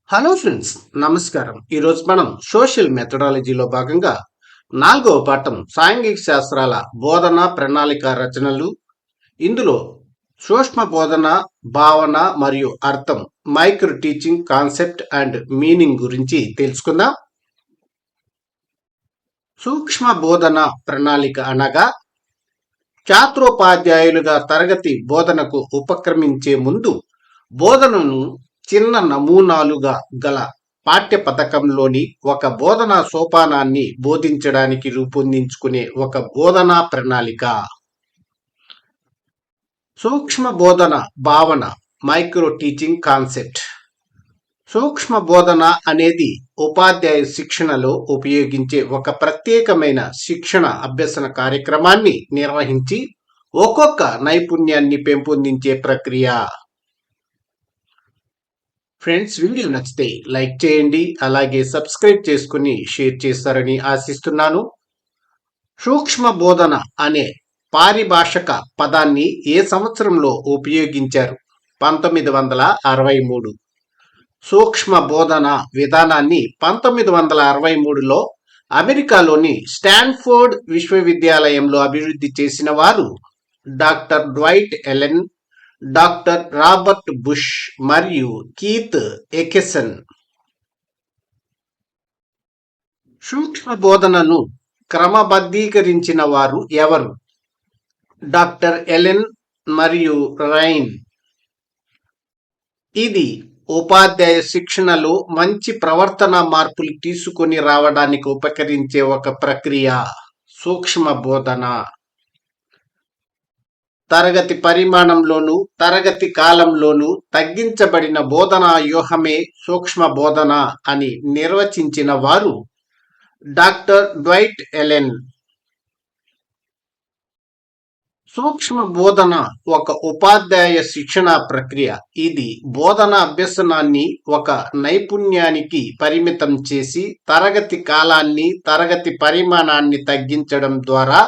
Hello friends, నమస్కారం. ఈరోజు మనం సోషల్ మెథడాలజీలో భాగంగా 4వ పాఠం సాంఘిక శాస్త్రాల బోధన ప్రణాళిక రచనలు. ఇందులో సూక్ష్మ బోధన, భావన మరియు అర్థం, micro teaching concept and meaning గురించి తెలుసుకుందాం. సూక్ష్మ బోధన ప్రణాళిక అనగా ఛాత్రోపాధ్యాయులుగా తరగతి బోధనకు ఉపక్రమించే ముందు బోధనను చిన్న నమూనాలుగా గల పాఠ్య పథకంలోని ఒక బోధనా సోపానాన్ని బోధించడానికి రూపొందించుకునే ఒక బోధనా ప్రణాళిక. సూక్ష్మ బోధన భావన, మైక్రో టీచింగ్ కాన్సెప్ట్. సూక్ష్మ బోధన అనేది ఉపాధ్యాయ శిక్షణలో ఉపయోగించే ఒక ప్రత్యేకమైన శిక్షణ అభ్యసన కార్యక్రమాన్ని నిర్వహించి ఒక్కొక్క నైపుణ్యాన్ని పెంపొందించే ప్రక్రియ. ఫ్రెండ్స్, వీడియో నచ్చితే లైక్ చేయండి, అలాగే సబ్స్క్రైబ్ చేసుకుని షేర్ చేస్తారని ఆశిస్తున్నాను. సూక్ష్మ బోధన అనే పారిభాషక పదాన్ని ఏ సంవత్సరంలో ఉపయోగించారు? 1963. సూక్ష్మ బోధన విధానాన్ని 1963లో అమెరికాలోని స్టాన్ఫోర్డ్ విశ్వవిద్యాలయంలో అభివృద్ధి చేసిన వారు doctor Dwight Ellen, doctor Robert bush మరియు కీత్ ఎకెసన్. సూక్ష్మ బోధనను క్రమబద్ధీకరించిన వారు ఎవరు? డాక్టర్ ఎలెన్ మరియు రైన్. ఇది ఉపాధ్యాయ శిక్షణలో మంచి ప్రవర్తన మార్పులు తీసుకొని రావడానికి ఉపకరించే ఒక ప్రక్రియ. సూక్ష్మ బోధన తరగతి పరిమాణంలోనూ తరగతి కాలంలోనూ తగ్గించబడిన బోధనా వ్యూహమే సూక్ష్మ బోధన అని నిర్వచించిన వారు డాక్టర్ డ్వైట్ ఎలెన్. సూక్ష్మ బోధన ఒక ఉపాధ్యాయ శిక్షణ ప్రక్రియ. ఇది బోధన అభ్యసనాన్ని ఒక నైపుణ్యానికి పరిమితం చేసి తరగతి కాలాన్ని, తరగతి పరిమాణాన్ని తగ్గించడం ద్వారా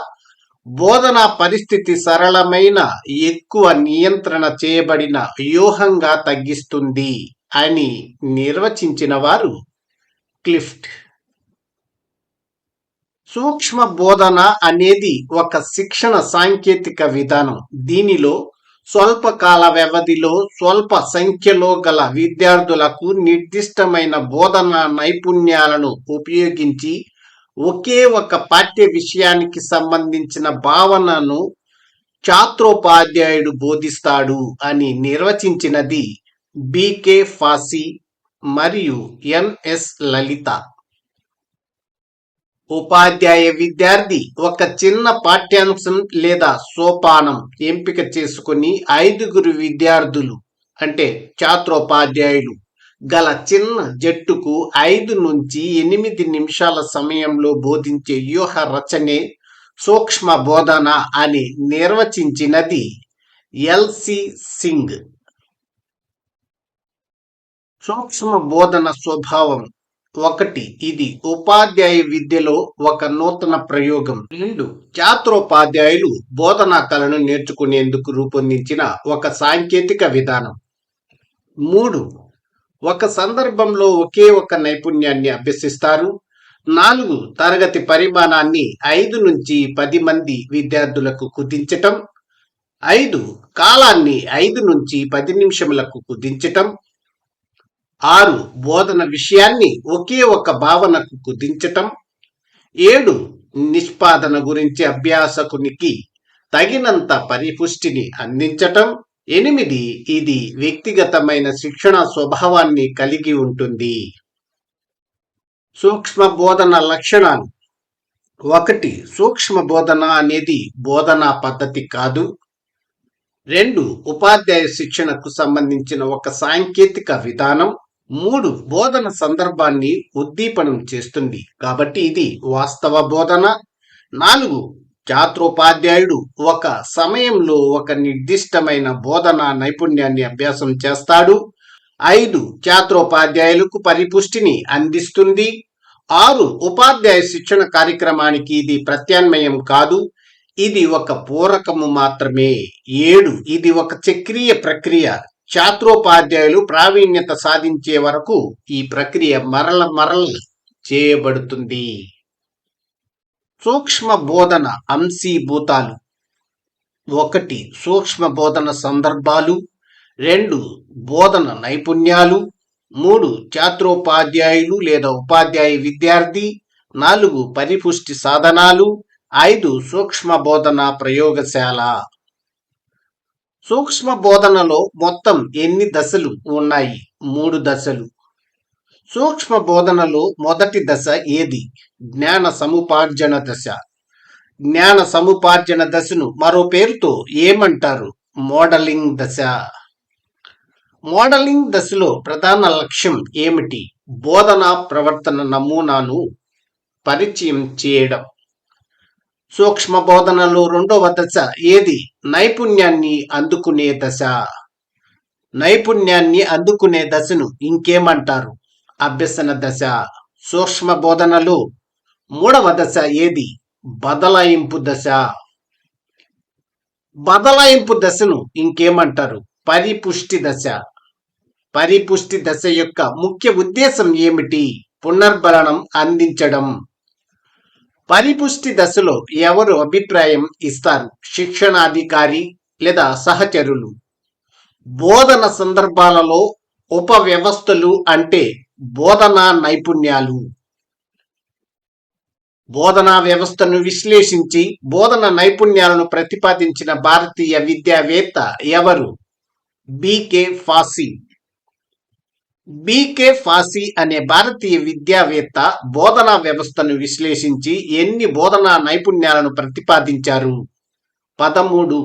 బోధనా పరిస్థితి సరళమైన, ఎక్కువ నియంత్రణ చేయబడిన వ్యూహంగా తగ్గిస్తుంది అని నిర్వచించిన వారు క్లిఫ్ట్. సూక్ష్మ బోధన అనేది ఒక శిక్షణ సాంకేతిక విధానం. దీనిలో స్వల్పకాల వ్యవధిలో స్వల్ప సంఖ్యలో గల విద్యార్థులకు నిర్దిష్టమైన బోధనా నైపుణ్యాలను ఉపయోగించి ఒకే ఒక పాఠ్య విషయానికి సంబంధించిన భావనను ఛాత్రోపాధ్యాయుడు బోధిస్తాడు అని నిర్వచించినది బికే ఫాసి మరియు ఎన్ఎస్ లలిత. ఉపాధ్యాయ విద్యార్థి ఒక చిన్న పాఠ్యాంశం లేదా సోపానం ఎంపిక చేసుకుని 5 విద్యార్థులు అంటే ఛాత్రోపాధ్యాయులు గల చిన్న జట్టుకు 5 నుంచి 8 నిమిషాల సమయంలో బోధించే వ్యూహ రచనే సూక్ష్మ బోధన అని నిర్వచించినది ఎల్సి సింగ్. సూక్ష్మ బోధన స్వభావం: 1. ఇది ఉపాధ్యాయ విద్యలో ఒక నూతన ప్రయోగం. 2. ఛాత్రోపాధ్యాయులు బోధనా కళను నేర్చుకునేందుకు రూపొందించిన ఒక సాంకేతిక విధానం. 3. ఒక సందర్భంలో ఒకే ఒక నైపుణ్యాన్ని అభ్యసిస్తారు. 4. తరగతి పరిమాణాన్ని 5 నుంచి 10 మంది విద్యార్థులకు కుదించటం. 5. కాలాన్ని 5 నుంచి 10 నిమిషములకు కుదించటం. 6. బోధన విషయాన్ని ఒకే ఒక భావనకు కుదించటం. 7. నిష్పాదన గురించి అభ్యాసకునికి తగినంత పరిపుష్టిని అందించటం. 8. ఇది వ్యక్తిగతమైన శిక్షణ స్వభావాన్ని కలిగి ఉంటుంది. సూక్ష్మ బోధన లక్షణాలు: 1. సూక్ష్మ బోధన అనేది బోధనా పద్ధతి కాదు. 2. ఉపాధ్యాయ శిక్షణకు సంబంధించిన ఒక సాంకేతిక విధానం. 3. బోధన సందర్భాన్ని ఉద్దీపనం చేస్తుంది కాబట్టి ఇది వాస్తవ బోధన. 4. ఛాత్రోపాధ్యాయుడు ఒక సమయంలో ఒక నిర్దిష్టమైన బోధనా నైపుణ్యాన్ని అభ్యాసం చేస్తాడు. 5. ఛాత్రోపాధ్యాయులకు పరిపుష్టిని అందిస్తుంది. 6. ఉపాధ్యాయ శిక్షణ కార్యక్రమానికి ఇది ప్రత్యామ్నాయం కాదు, ఇది ఒక పూరకము మాత్రమే. 7. ఇది ఒక చక్రీయ ప్రక్రియ. ఛాత్రోపాధ్యాయులు ప్రావీణ్యత సాధించే వరకు ఈ ప్రక్రియ మరల చేయబడుతుంది. సూక్ష్మ బోధన అంశీభూతాలు: 1. సూక్ష్మ బోధన సందర్భాలు. 2. బోధన నైపుణ్యాలు. 3. ఛాత్రోపాధ్యాయులు లేదా ఉపాధ్యాయ విద్యార్థి. 4. పరిపుష్టి సాధనాలు. 5. సూక్ష్మ బోధన ప్రయోగశాల. సూక్ష్మ బోధనలో మొత్తం ఎన్ని దశలు ఉన్నాయి? 3 దశలు. సూక్ష్మ బోధనలో మొదటి దశ ఏది? జ్ఞాన సముపార్జన దశ. జ్ఞాన సముపార్జన దశను మరో పేరుతో ఏమంటారు? మోడలింగ్ దశ. మోడలింగ్ దశలో ప్రధాన లక్ష్యం ఏమిటి? బోధనా ప్రవర్తన నమూనాను పరిచయం చేయడం. సూక్ష్మ బోధనలో రెండవ దశ ఏది? నైపుణ్యాన్ని అందుకునే దశ. నైపుణ్యాన్ని అందుకునే దశను ఇంకేమంటారు? అభ్యసన దశ. సూక్ష్మ బోధనలో మూడవ దశ ఏది? బదలాయింపు దశ. బదలాయింపు దశను ఇంకేమంటారు? పరిపుష్టి దశ. పరిపుష్టి దశ యొక్క ముఖ్య ఉద్దేశం ఏమిటి? పునర్బలనం అందించడం. పరిపుష్టి దశలో ఎవరు అభిప్రాయం ఇస్తారు? శిక్షణాధికారి లేదా సహచరులు. బోధన సందర్భాలలో ఉపవ్యవస్థలు అంటే బోధనా నైపుణ్యాలు. బోధనా వ్యవస్థను విశ్లేషించి బోధన నైపుణ్యాలను ప్రతిపాదించిన భారతీయ విద్యావేత్త ఎవరు? బికే ఫాసీ. బికే ఫాసీ అనే భారతీయ విద్యావేత్త బోధనా వ్యవస్థను విశ్లేషించి ఎన్ని బోధనా నైపుణ్యాలను ప్రతిపాదించారు? 13.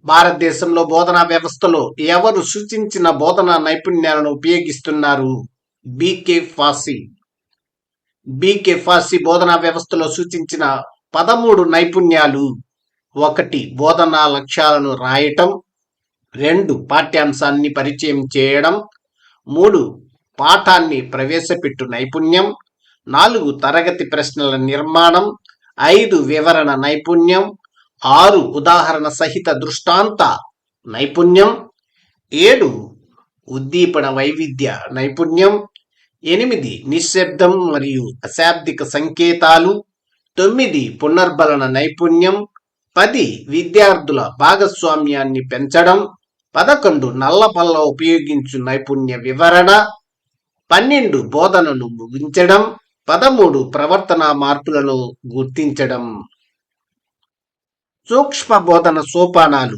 భారతదేశంలో బోధనా వ్యవస్థలో ఎవరు సూచించిన బోధనా నైపుణ్యాలను ఉపయోగిస్తున్నారు? బికే ఫాసీ. బికే ఫాసీ బోధనా వ్యవస్థలో సూచించిన 13 నైపుణ్యాలు: 1. బోధనా లక్ష్యాలను రాయటం. 2. పాఠ్యాంశాన్ని పరిచయం చేయడం. 3. పాఠాన్ని ప్రవేశపెట్టు నైపుణ్యం. 4. తరగతి ప్రశ్నల నిర్మాణం. 5. వివరణ నైపుణ్యం. 6. ఉదాహరణ సహిత దృష్టాంత నైపుణ్యం. 7. ఉద్దీపన వైవిధ్య నైపుణ్యం. 8. నిశ్శబ్దం మరియు అశాబ్దిక సంకేతాలు. 9. పునర్బలన నైపుణ్యం. 10. విద్యార్థుల భాగస్వామ్యాన్ని పెంచడం. 11. నల్లపల్ల ఉపయోగించు నైపుణ్య వివరణ. 12. బోధనను ముగించడం. 13. ప్రవర్తన మార్పులను గుర్తించడం. సూక్ష్మ బోధన సోపానాలు: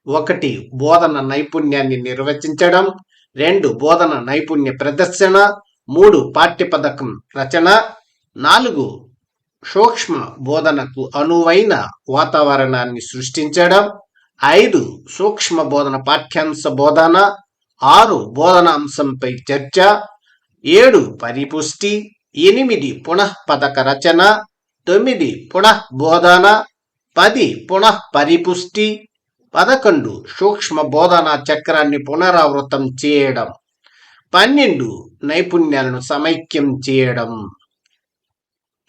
1. బోధన నైపుణ్యాన్ని నిర్వచించడం. 2. బోధన నైపుణ్య ప్రదర్శన. 3. పాఠ్యపథకం రచన. 4. సూక్ష్మ బోధనకు అనువైన వాతావరణాన్ని సృష్టించడం. 5. సూక్ష్మ బోధన పాఠ్యాంశ బోధన. 6. బోధన అంశంపై చర్చ. 7. పరిపుష్టి. 8. పునఃపథక రచన. 9. పునః బోధన. 10. పునః పరిపుష్టి. 11. సూక్ష్మ బోధనా చక్రాన్ని పునరావృతం చేయడం. 12. నైపుణ్యాలను సమైక్యం చేయడం.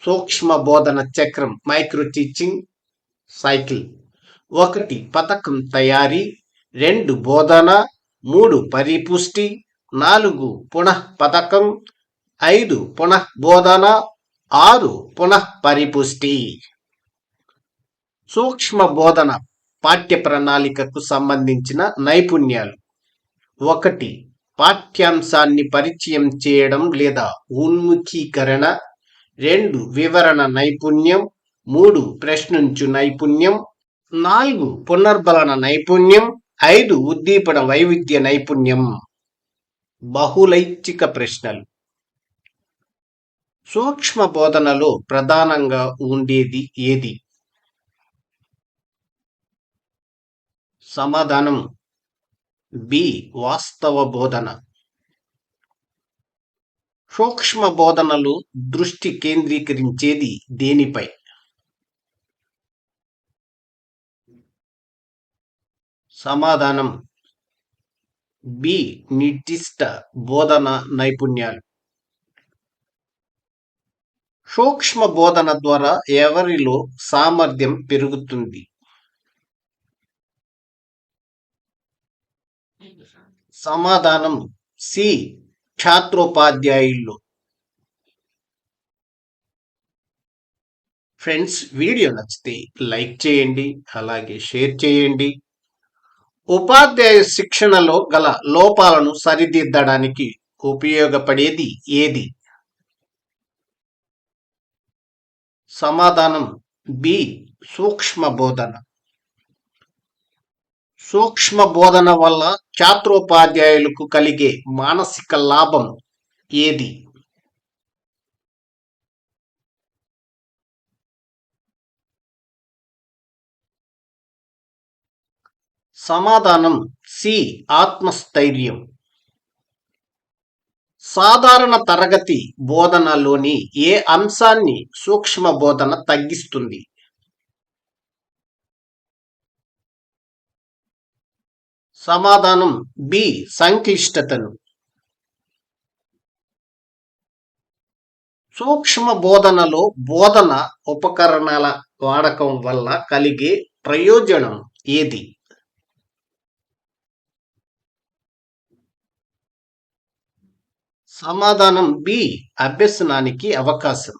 సూక్ష్మ బోధన చక్రం మైక్రో టీచింగ్ సైకిల్: 1. పథకం తయారీ. 2. బోధన. 3. పరిపుష్టి. 4. పునః పథకం. 5. పునః బోధన. 6. పునః పరిపుష్టి. సూక్ష్మ బోధన పాఠ్య ప్రణాళికకు సంబంధించిన నైపుణ్యాలు: 1. పాఠ్యాంశాన్ని పరిచయం చేయడం లేదా ఉన్ముఖీకరణ. 2. వివరణ నైపుణ్యం. 3. ప్రశ్నించు నైపుణ్యం. 4. పునర్బలన నైపుణ్యం. 5. ఉద్దీపన వైవిధ్య నైపుణ్యం. బహుళైచ్ఛిక ప్రశ్నలు: సూక్ష్మ బోధనలో ప్రధానంగా ఉండేది ఏది? సమాధానం బి. వాస్తవ బోధన. సూక్ష్మ బోధనలో దృష్టి కేంద్రీకరించేది దేనిపై? సమాధానం బి. నిర్దిష్ట బోధన నైపుణ్యాలు. సూక్ష్మ బోధన ద్వారా ఎవరిలో సామర్థ్యం పెరుగుతుంది? సమాధానం సి ఛాత్రోపాధ్యాయులు. ఫ్రెండ్స్, వీడియో నచ్చితే లైక్ చేయండి, అలాగే షేర్ చేయండి. ఉపాధ్యాయ శిక్షణలో గల లోపాలను సరిదిద్దడానికి ఉపయోగపడేది ఏది? సమాధానం బి సూక్ష్మ బోధన. సూక్ష్మ బోధన వల్ల ఛాత్రోపాధ్యాయులకు కలిగే మానసిక లాభం ఏది? సమాధానం సి ఆత్మస్థైర్యం. సాధారణ తరగతి బోధనలోని ఏ అంశాన్ని సూక్ష్మ బోధన తగ్గిస్తుంది? సమాధానం బి సంక్లిష్టతను. సూక్ష్మ బోధనలో బోధన ఉపకరణాల వాడకం వల్ల కలిగే ప్రయోజనం ఏది? సమాధానం బి అభ్యసనానికి అవకాశం.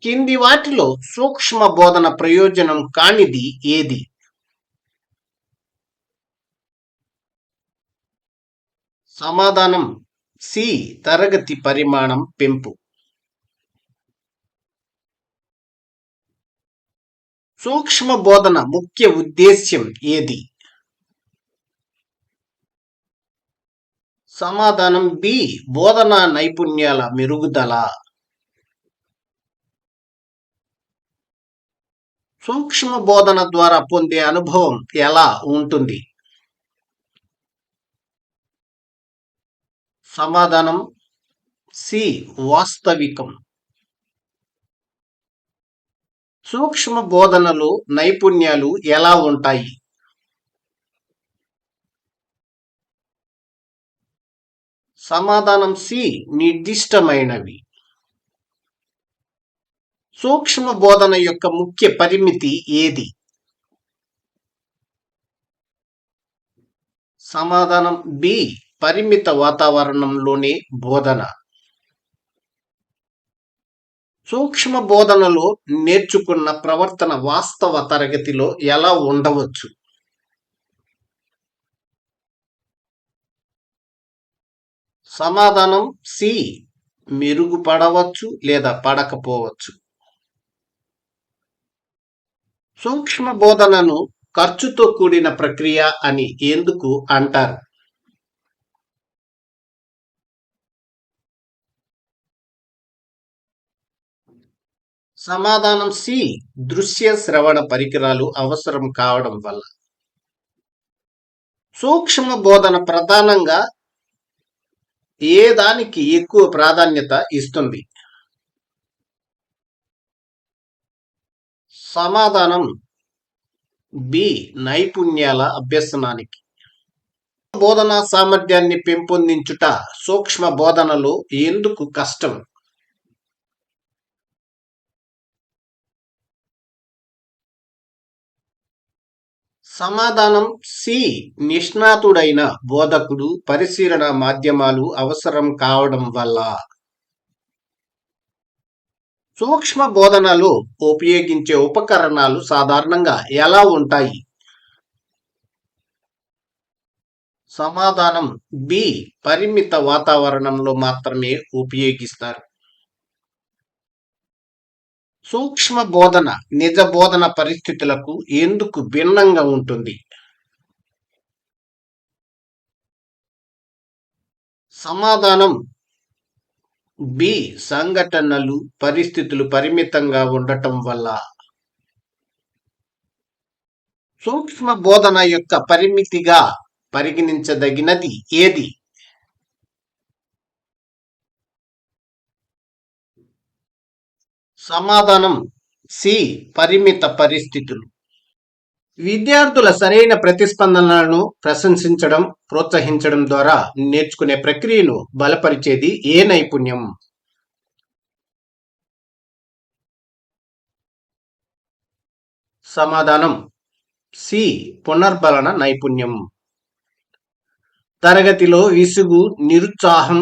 కింది వాటిలో సూక్ష్మ బోధన ప్రయోజనం కానిది ఏది? సమాధానం సి తరగతి పరిమాణం పెంపు. సూక్ష్మ బోధన ముఖ్య ఉద్దేశ్యం ఏది? సమాధానం బి బోధనా నైపుణ్యాల మెరుగుదల. సూక్ష్మ బోధన ద్వారా పొందే అనుభవం ఎలా ఉంటుంది? సమాధానం సి వాస్తవికం. సూక్ష్మ బోధనలో నైపుణ్యాలు ఎలా ఉంటాయి? సమాధానం సి నిర్దిష్టమైనవి. సూక్ష్మ బోధన యొక్క ముఖ్య పరిమితి ఏది? సమాధానం బి పరిమిత వాతావరణంలోనే బోధన. సూక్ష్మ బోధనలో నేర్చుకున్న ప్రవర్తన వాస్తవ తరగతిలో ఎలా ఉండవచ్చు? సమాధానం సి మెరుగుపడవచ్చు లేదా పడకపోవచ్చు. సూక్ష్మ బోధనను ఖర్చుతో కూడిన ప్రక్రియ అని ఎందుకు అంటారు? సమాధానం సి దృశ్య శ్రవణ పరికరాలు అవసరం కావడం వల్ల. సూక్ష్మ బోధన ప్రధానంగా ఏ దానికి ఎక్కువ ప్రాధాన్యత ఇస్తుంది? సమాధానం బి నైపుణ్యాల అభ్యసనానికి. బోధనా సామర్థ్యాన్ని పెంపొందించుట సూక్ష్మ బోధనలో ఎందుకు కష్టం? సమాధానం సి నిష్ణాతుడైన బోధకుడు పరిశీలన మాధ్యమాలు అవసరం కావడం వల్ల. సూక్ష్మ బోధనలో ఉపయోగించే ఉపకరణాలు సాధారణంగా ఎలా ఉంటాయి? సమాధానం బి పరిమిత వాతావరణంలో మాత్రమే ఉపయోగిస్తారు. సూక్ష్మ బోధన నిజ బోధన పరిస్థితులకు ఎందుకు భిన్నంగా ఉంటుంది? సమాధానం బి సంఘటనలు పరిస్థితులు పరిమితంగా ఉండటం వల్ల. సూక్ష్మ బోధన యొక్క పరిమితిగా పరిగణించదగినది ఏది? సమాధానం సి పరిమిత పరిస్థితులు. విద్యార్థుల సరైన ప్రతిస్పందనలను ప్రశంసించడం, ప్రోత్సహించడం ద్వారా నేర్చుకునే ప్రక్రియను బలపరిచేది ఏ నైపుణ్యం? సమాధానం సి. పునర్బలన నైపుణ్యం. తరగతిలో విసుగు, నిరుత్సాహం,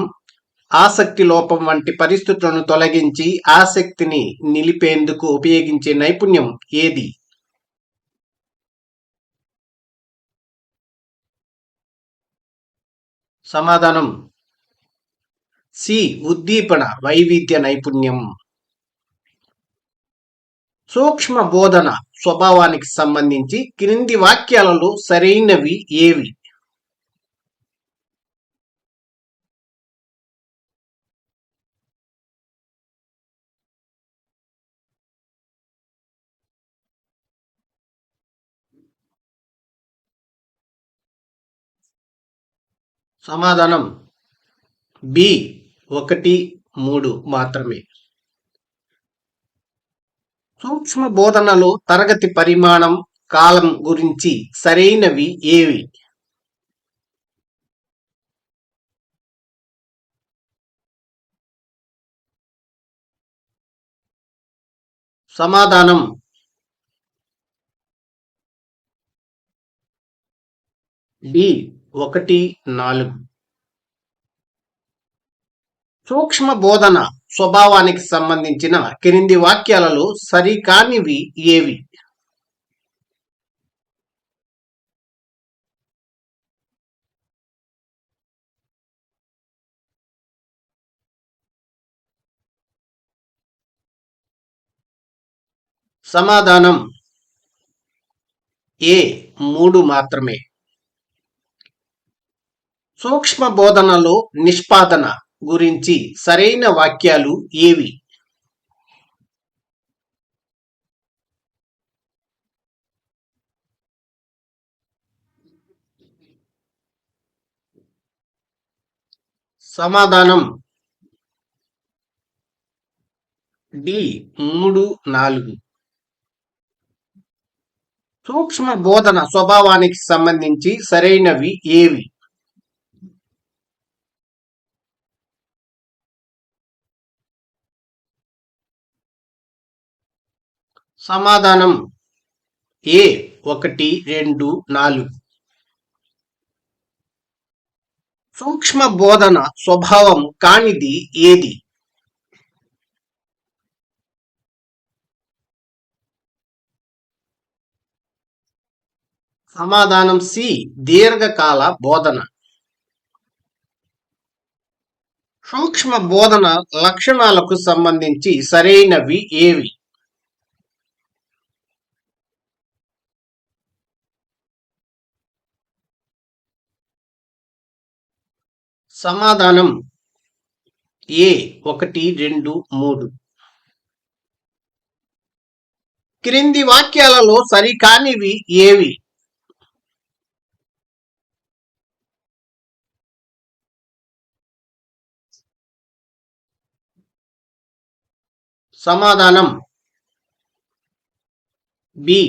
ఆసక్తి లోపం వంటి పరిస్థితులను తొలగించి ఆసక్తిని నిలిపేందుకు ఉపయోగించే నైపుణ్యం ఏది? సమాధానం సి. ఉద్దీపన వైవిధ్య నైపుణ్యం. సూక్ష్మ బోధన స్వభావానికి సంబంధించి క్రింది వాక్యాలలో సరైనవి ఏవి? సమాధానం బి. 1, 3 మాత్రమే. సూక్ష్మ బోధనలో తరగతి పరిమాణం, కాలం గురించి సరైనవి ఏవి? సమాధానం డి. 1, 4. సూక్ష్మ బోధన స్వభావానికి సంబంధించిన క్రింది వాక్యాలలో సరికానివి ఏవి? సమాధానం ఏ. 3 మాత్రమే. సూక్ష్మ బోధనలో నిష్పాదన గురించి సరైన వాక్యాలు ఏవి? సమాధానం డి. 3, 4. సూక్ష్మ బోధన స్వభావానికి సంబంధించి సరైనవి ఏవి? సమాధానం ఏ. 1, 2, 4. సూక్ష్మ బోధన స్వభావం కానిది ఏది? సమాధానం సి. దీర్ఘకాల బోధన. సూక్ష్మ బోధన లక్షణాలకు సంబంధించి సరైనవి ఏవి? సమాధానం ఏ. 1, 2, 3. క్రింది వాక్యాలలో సరికానివి ఏవి? సమాధానం బి.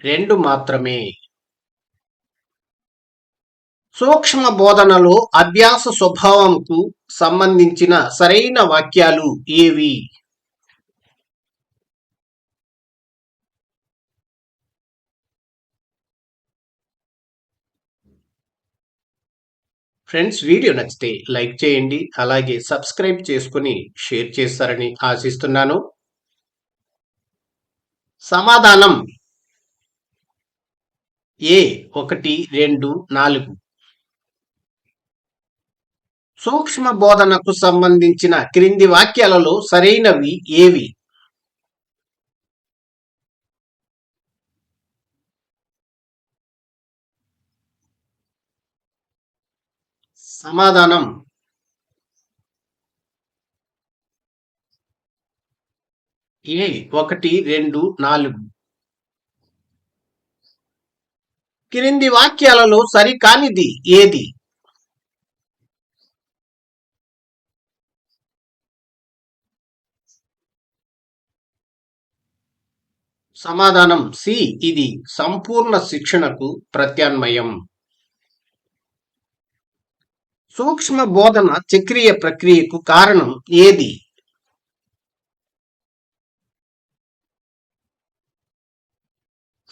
2 మాత్రమే. సూక్ష్మ బోధనలో అభ్యాస స్వభావంకు సంబంధించిన సరైన వాక్యాలు ఏవి? ఫ్రెండ్స్, వీడియో నచ్చితే లైక్ చేయండి, అలాగే సబ్స్క్రైబ్ చేసుకుని షేర్ చేస్తారని ఆశిస్తున్నాను. సమాధానం ఏ. 1, 2, 4. సూక్ష్మ బోధనకు సంబంధించిన క్రింది వాక్యాలలో సరైనవి ఏవి? సమాధానం ఏ. 1, 2, 4. క్రింది వాక్యాలలో సరికానిది ఏది? సమాధానం సి. ఇది సంపూర్ణ శిక్షణకు ప్రత్యామ్నాయం. సూక్ష్మ బోధన చక్రీయ ప్రక్రియకు కారణం ఏది?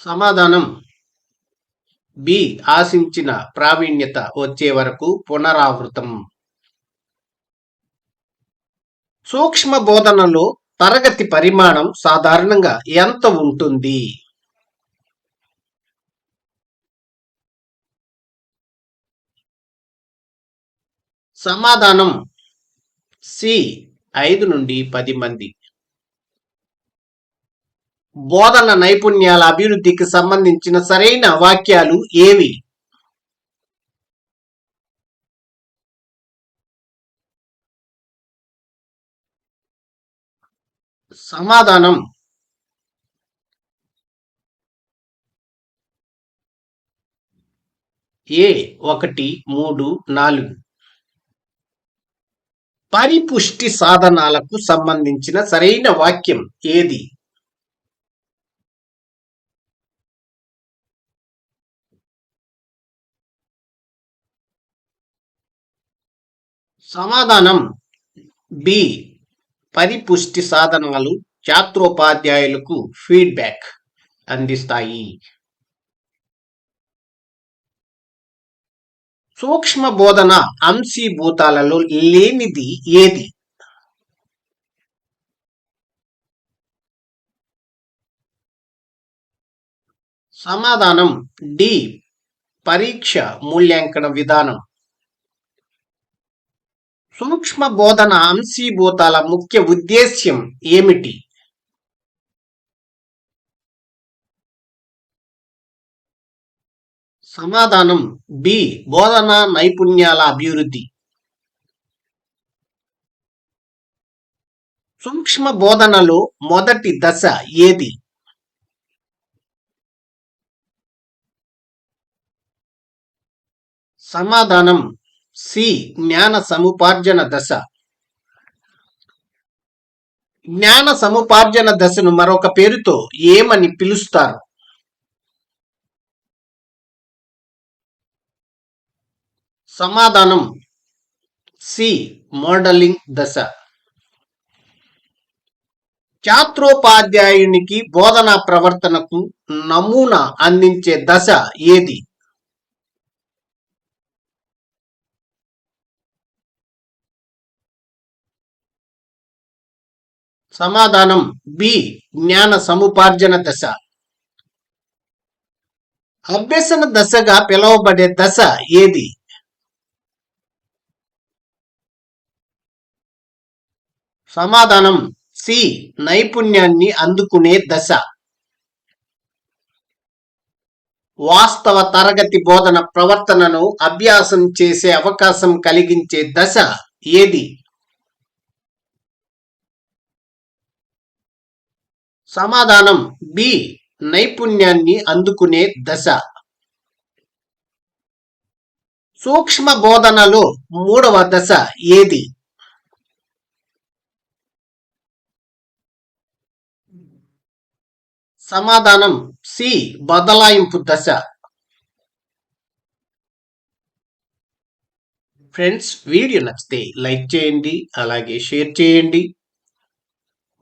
సమాధానం బి ఆశించిన ప్రావీణ్యత వచ్చే వరకు పునరావృతం. సూక్ష్మ బోధనలో తరగతి పరిమాణం సాధారణంగా ఎంత ఉంటుంది? సమాధానం సి 5 నుండి 10 మంది. బోధన నైపుణ్యాల అభివృద్ధికి సంబంధించిన సరైన వాక్యాలు ఏవి? సమాధానం ఏ 1, 3, 4. పరిపుష్టి సాధనాలకు సంబంధించిన సరైన వాక్యం ఏది? సమాధానం బి పరిపుష్టి సాధనాలు ఛాత్రోపాధ్యాయులకు ఫీడ్బ్యాక్ అందిస్తాయి. సూక్ష్మ బోధన అంశీభూతాలలో లేనిది ఏది? సమాధానం డి పరీక్ష మూల్యాంకన విధానం. సూక్ష్మ బోధన అంశీభూతాల ముఖ్య ఉద్దేశ్యం ఏమిటి? సమాధానం బి బోధనా నైపుణ్యాల అభివృద్ధి. సూక్ష్మ బోధనలో మొదటి దశ ఏది? సమాధానం సి జ్ఞాన సముపార్జన దశ. జ్ఞాన సముపార్జన దశను మరొక పేరుతో ఏమని పిలుస్తారు? సమాధానం సి మోడలింగ్ దశ. ఛాత్రోపాధ్యాయునికి బోధనా ప్రవర్తనకు నమూనా అందించే దశ ఏది? సమాధానం బి జ్ఞాన సముపార్జన దశ. అభ్యసన దశగా పిలువబడే దశ ఏది? సమాధానం సి నైపుణ్యాన్ని అందుకునే దశ. వాస్తవ తరగతి బోధన ప్రవర్తనను అభ్యాసం చేసే అవకాశం కలిగించే దశ ఏది? సమాధానం బి నైపుణ్యాన్ని అందుకునే దశ. సూక్ష్మ బోధనలో మూడవ దశ ఏది? సమాధానం సి బదలాయింపు దశ. ఫ్రెండ్స్, వీడియో నచ్చితే లైక్ చేయండి, అలాగే షేర్ చేయండి.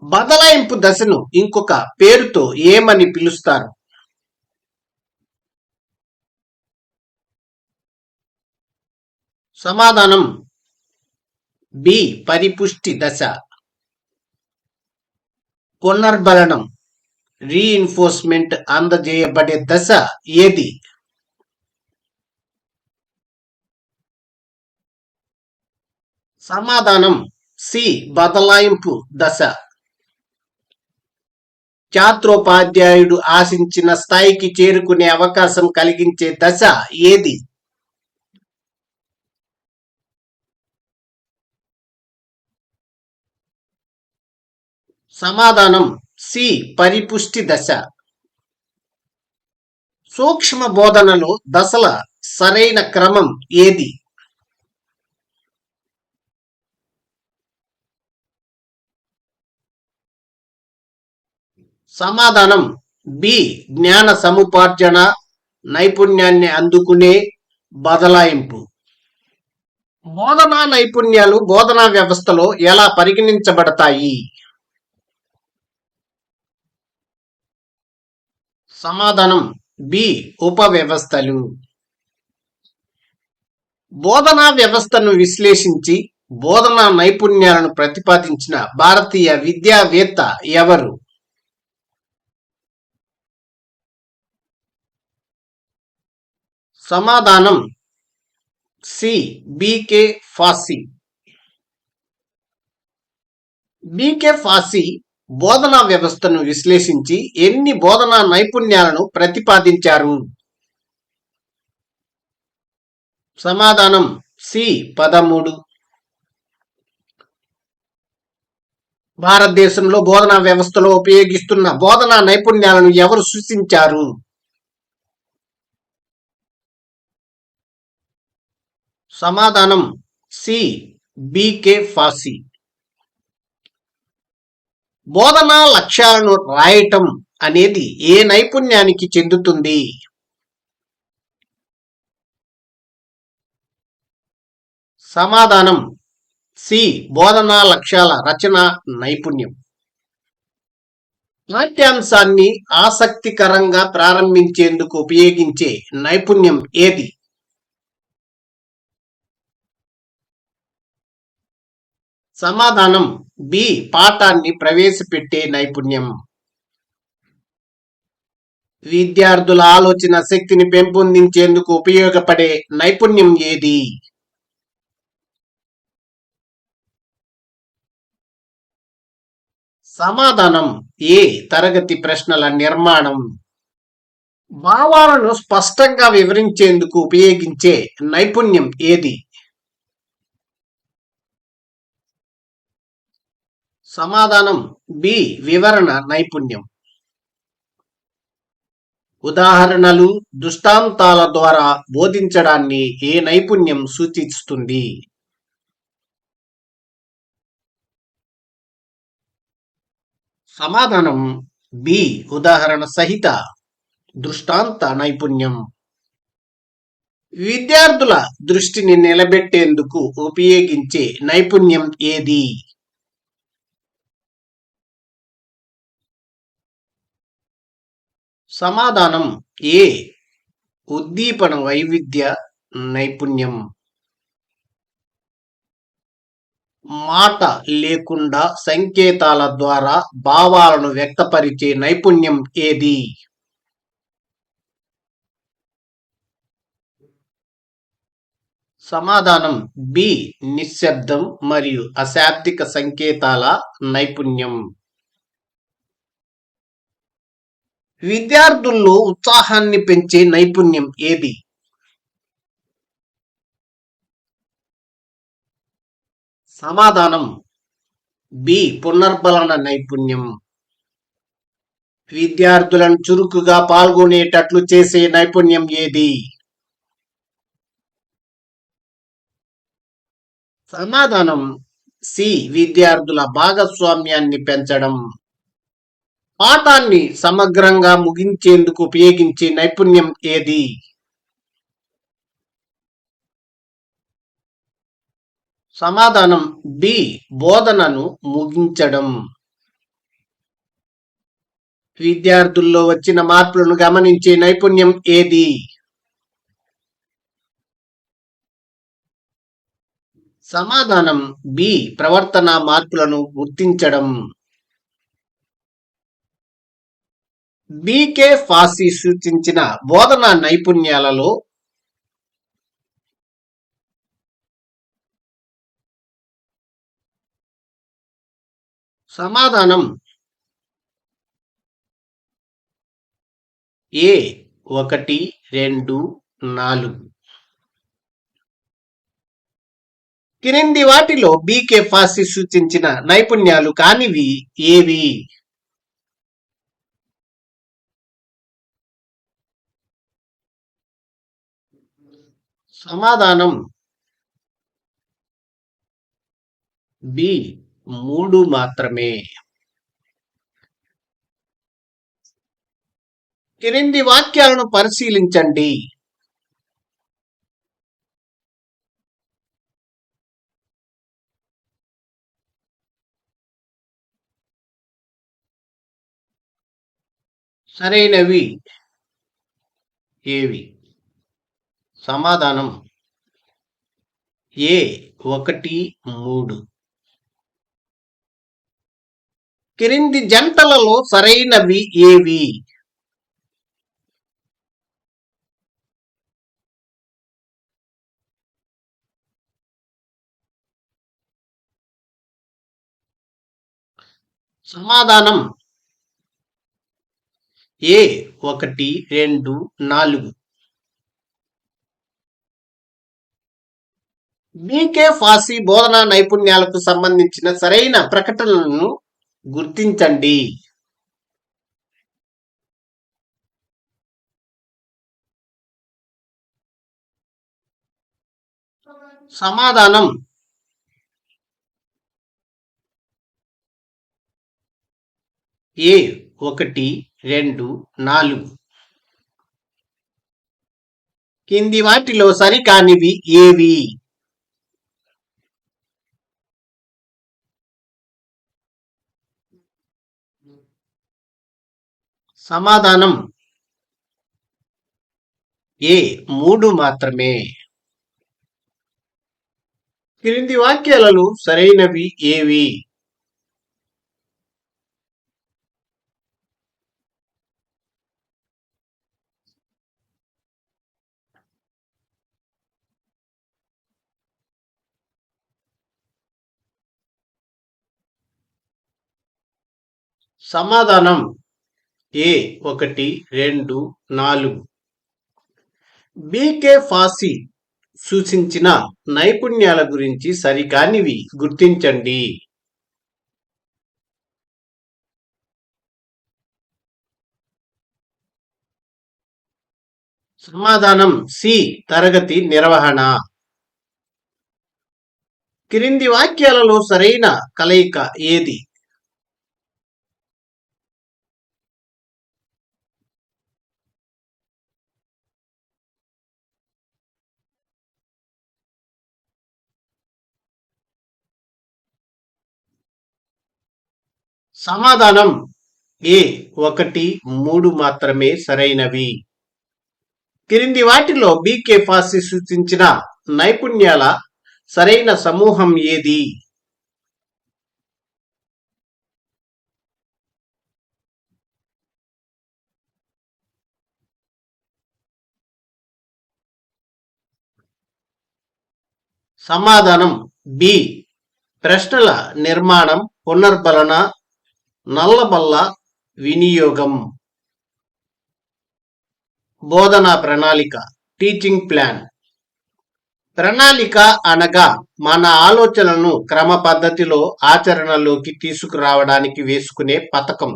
బదలాయింపు దశను ఇంకొక పేరుతో ఏమని పిలుస్తారు? సమాధానం బి పరిపుష్టి దశ. పునర్బలనం రీఇన్ఫోర్స్మెంట్ అందజేయబడే దశ ఏది? సమాధానం సి బదలాయింపు దశ. ఛాత్రోపాధ్యాయుడు ఆశించిన స్థాయికి చేరుకునే అవకాశం కలిగించే దశ ఏది? సమాధానం సి పరిపుష్టి దశ. సూక్ష్మ బోధనలో దశల సరైన క్రమం ఏది? సమాధానం బి జ్ఞాన సముపార్జన, నైపుణ్యాన్ని అందుకునే, బదలాయింపు. బోధనా నైపుణ్యాలు బోధనా వ్యవస్థలో ఎలా పరిగణించబడతాయి? సమాధానం బి. ఉపవ్యవస్థలు. బోధనా వ్యవస్థను విశ్లేషించి బోధనా నైపుణ్యాలను ప్రతిపాదించిన భారతీయ విద్యావేత్త ఎవరు? సమాధానం సి. బికే ఫాసి. బికే ఫాసి బోధనా వ్యవస్థను విశ్లేషించి ఎన్ని బోధనా నైపుణ్యాలను ప్రతిపాదించారు? సమాధానం సి. 13. భారతదేశంలో బోధనా వ్యవస్థలో ఉపయోగిస్తున్న బోధనా నైపుణ్యాలను ఎవరు సూచించారు? సమాధానం సి. బికే ఫాసి. బోధనా లక్ష్యాలను రాయటం అనేది ఏ నైపుణ్యానికి చెందుతుంది? సమాధానం సి. బోధనా లక్ష్యాల రచన నైపుణ్యం. పాఠ్యాంశాన్ని ఆసక్తికరంగా ప్రారంభించేందుకు ఉపయోగించే నైపుణ్యం ఏది? సమాధానం బి. పాఠాన్ని ప్రవేశపెట్టే నైపుణ్యం. విద్యార్థుల ఆలోచన శక్తిని పెంపొందించేందుకు ఉపయోగపడే నైపుణ్యం ఏది? సమాధానం ఏ. తరగతి ప్రశ్నల నిర్మాణం. భావాలను స్పష్టంగా వివరించేందుకు ఉపయోగించే నైపుణ్యం ఏది? సమాధానం బి. వివరణ నైపుణ్యం. ఉదాహరణలు, దృష్టాంతాల ద్వారా బోధించడాన్ని ఏ నైపుణ్యం సూచిస్తుంది? సమాధానం బి. ఉదాహరణ సహిత దృష్టాంత నైపుణ్యం. విద్యార్థుల దృష్టిని నిలబెట్టేందుకు ఉపయోగించే నైపుణ్యం ఏది? సమాధానం ఏ. ఉద్దీపన వైవిధ్య నైపుణ్యం. మాట లేకుండా సంకేతాల ద్వారా భావాలను వ్యక్తపరిచే నైపుణ్యం ఏది? సమాధానం బి. నిశ్శబ్దం మరియు అశాబ్దిక సంకేతాల నైపుణ్యం. విద్యార్థుల్లో ఉత్సాహాన్ని పెంచే నైపుణ్యం ఏది? సమాధానం బి. పునర్బలన నైపుణ్యం. విద్యార్థులను చురుకుగా పాల్గొనేటట్లు చేసే నైపుణ్యం ఏది? సమాధానం సి. విద్యార్థుల భాగస్వామ్యాన్ని పెంచడం. పాఠాన్ని సమగ్రంగా ముగించేందుకు ఉపయోగించే నైపుణ్యం ఏది? సమాధానం బి. బోధనను ముగించడం. విద్యార్థుల్లో వచ్చిన మార్పులను గమనించే నైపుణ్యం ఏది? సమాధానం బి. ప్రవర్తన మార్పులను గుర్తించడం. బికే ఫాసి సూచించిన బోధనా నైపుణ్యాలలో సమాధానం ఏ. 1, 2, 4. క్రింది వాటిలో బికే ఫాసి సూచించిన నైపుణ్యాలు కానివి ఏవి? సమాధానం బి. 3 మాత్రమే. క్రింది వాక్యాలను పరిశీలించండి. సరైనవి ఏవి? సమాధానం ఏ 1, 3. క్రింది జంటలలో సరైనవి ఏవి? సమాధానం ఏ 1, 2, 4. బీకే ఫాసీ బోధనా నైపుణ్యాలకు సంబంధించిన సరైన ప్రకటనలను గుర్తించండి. సమాధానం ఏ 1, 2, 4. కింది వాటిలో సరికానివి ఏవి? సమాధానం ఏ 3 మాత్రమే. క్రింది వాక్యాలలో సరైనవి ఏవి? సమాధానం ఏ 1, 2, 4. బీకే ఫాసీ సూచించిన నైపుణ్యాల గురించి సరికానివి గుర్తించండి. సమాధానం సి తరగతి నిర్వహణ. క్రింది వాక్యాలలో సరైన కలయిక ఏది? సమాధానం ఏ 1, 3 మాత్రమే సరైనవి. క్రింది వాటిలో బీకే ఫాసీ సూచించిన నైపుణ్యాల సరైన సమూహం ఏది? సమాధానం బి ప్రశ్నల నిర్మాణం, పునర్బలన, నల్లబల్ల వినియోగం. బోధనా ప్రణాళిక టీచింగ్ ప్లాన్. ప్రణాళిక అనగా మన ఆలోచనలను క్రమ పద్ధతిలో ఆచరణలోకి తీసుకురావడానికి వేసుకునే పథకం.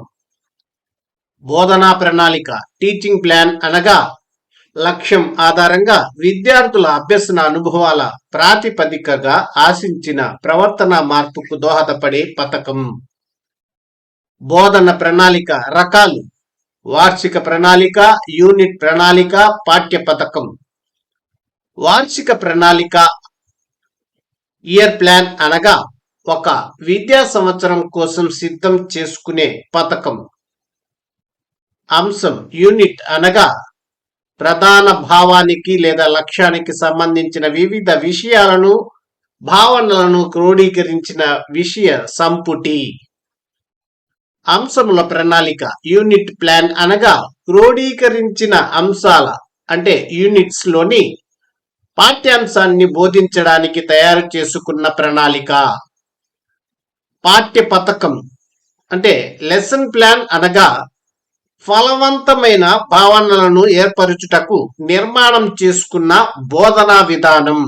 బోధనా ప్రణాళిక టీచింగ్ ప్లాన్ అనగా లక్ష్యం ఆధారంగా విద్యార్థుల అభ్యసన అనుభవాల ప్రాతిపదికగా ఆశించిన ప్రవర్తన మార్పుకు దోహదపడే పథకం. బోధన ప్రణాళిక రకాలు: వార్షిక ప్రణాళిక, యూనిట్ ప్రణాళిక, పాఠ్య పథకం. వార్షిక ప్రణాళిక ఇయర్ ప్లాన్ అనగా ఒక విద్యా సంవత్సరం కోసం సిద్ధం చేసుకునే పథకం. అంశం యూనిట్ అనగా ప్రధాన భావానికి లేదా లక్ష్యానికి సంబంధించిన వివిధ విషయాలను, భావనలను క్రోడీకరించిన విషయ సంపుటి. అంశముల ప్రణాళిక యూనిట్ ప్లాన్ అనగా క్రోడీకరించిన అంశాల అంటే యూనిట్స్ లోని పాఠ్యాంశాన్ని బోధించడానికి తయారు చేసుకున్న ప్రణాళిక. పాఠ్య పథకం అంటే లెసన్ ప్లాన్ అనగా ఫలవంతమైన భావనలను ఏర్పరచుటకు నిర్మాణం చేసుకున్న బోధనా విధానం.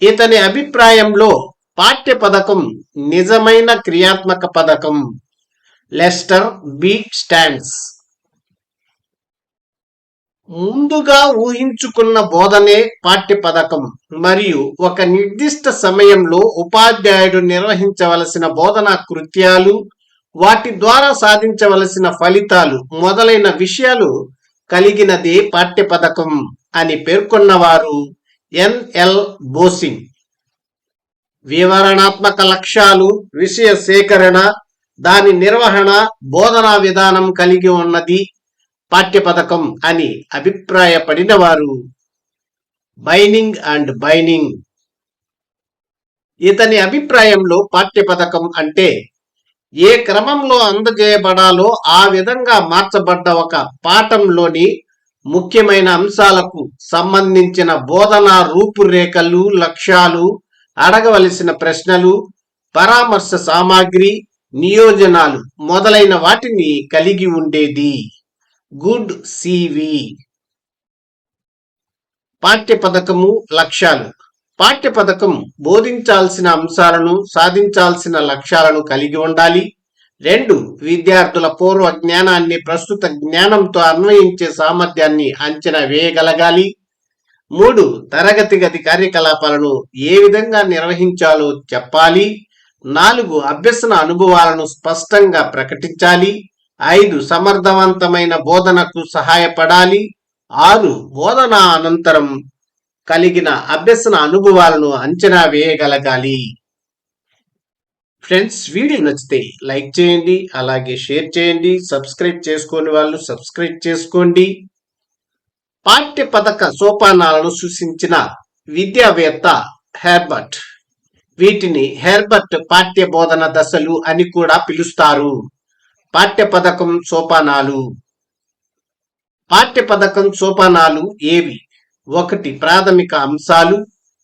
ఇతని అభిప్రాయంలో పాఠ్య పథకం నిజమైన క్రియాత్మక పథకం. Lester B Stands. ముందుగా ఊహించుకున్న బోధనే పాఠ్య పథకం మరియు ఒక నిర్దిష్ట సమయంలో ఉపాధ్యాయుడు నిర్వహించవలసిన బోధనా కృత్యాలు, వాటి ద్వారా సాధించవలసిన ఫలితాలు మొదలైన విషయాలు కలిగినదే పాఠ్య పథకం అని పేర్కొన్నవారు ఎన్ఎల్ బోసింగ్. వివరణాత్మక లక్ష్యాలు, విషయ సేకరణ, దాని నిర్వహణ, బోధనా విధానం కలిగి ఉన్నది పాఠ్య పథకం అని అభిప్రాయపడిన వారు బైనింగ్ అండ్ బైనింగ్. ఇతని అభిప్రాయంలో పాఠ్య పథకం అంటే ఏ క్రమంలో అందజేయబడాలో ఆ విధంగా మార్చబడ్డ ఒక పాఠంలోని ముఖ్యమైన అంశాలకు సంబంధించిన బోధనా రూపురేఖలు, లక్ష్యాలు, అడగవలసిన ప్రశ్నలు, పరామర్శ సామాగ్రి, నియోజనాలు మొదలైన వాటిని కలిగి ఉండేది. Good C V. పాఠ్య పథకము లక్ష్యాలు. పాఠ్య పథకం బోధించాల్సిన అంశాలను, సాధించాల్సిన లక్ష్యాలను కలిగి ఉండాలి. 2. విద్యార్థుల పూర్వ జ్ఞానాన్ని ప్రస్తుత జ్ఞానంతో అన్వయించే సామర్థ్యాన్ని అంచనా వేయగలగాలి. 3. తరగతి గది కార్యకలాపాలను ఏ విధంగా నిర్వహించాలో చెప్పాలి. 4. అభ్యసన అనుభవాలను స్పష్టంగా ప్రకటించాలి. 5. సమర్థవంతమైన బోధనకు సహాయపడాలి. 6. బోధన అనంతరం కలిగిన అభ్యసన అనుభవాలను అంచనా వేయగలగాలి. ఫ్రెండ్స్, వీడియో నచ్చితే లైక్ చేయండి, అలాగే షేర్ చేయండి. సబ్స్క్రైబ్ చేసుకోని వాళ్ళు సబ్స్క్రైబ్ చేసుకోండి. పాఠ్య పథక సోపానాలను సూచించిన విద్యావేత్త హెర్బర్ట్. వీటిని హెర్బర్ట్ పాఠ్య బోధన దశలు అని కూడా పిలుస్తారు. పాఠ్య పథకం సోపానాలు. పాఠ్య పథకం సోపానాలు ఏవి? 1. ప్రాథమిక అంశాలు.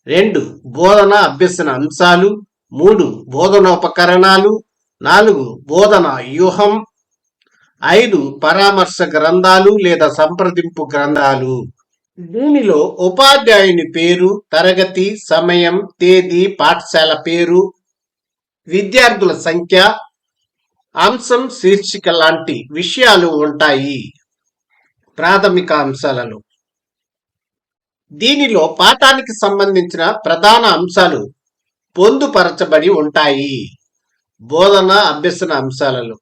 2. బోధన అభ్యసన అంశాలు. 3. బోధనోపకరణాలు. 4. బోధన వ్యూహం. 5. పరామర్శ గ్రంథాలు లేదా సంప్రదింపు గ్రంథాలు. దీనిలో ఉపాధ్యాయుని పేరు, తరగతి, సమయం, తేదీ, పాఠశాల పేరు, విద్యార్థుల సంఖ్య, అంశం, శీర్షిక లాంటి విషయాలు ఉంటాయి. ప్రాథమిక అంశాలలో దీనిలో పాఠానికి సంబంధించిన ప్రధాన అంశాలు పొందుపరచబడి ఉంటాయి. బోధన అభ్యసన అంశాలలో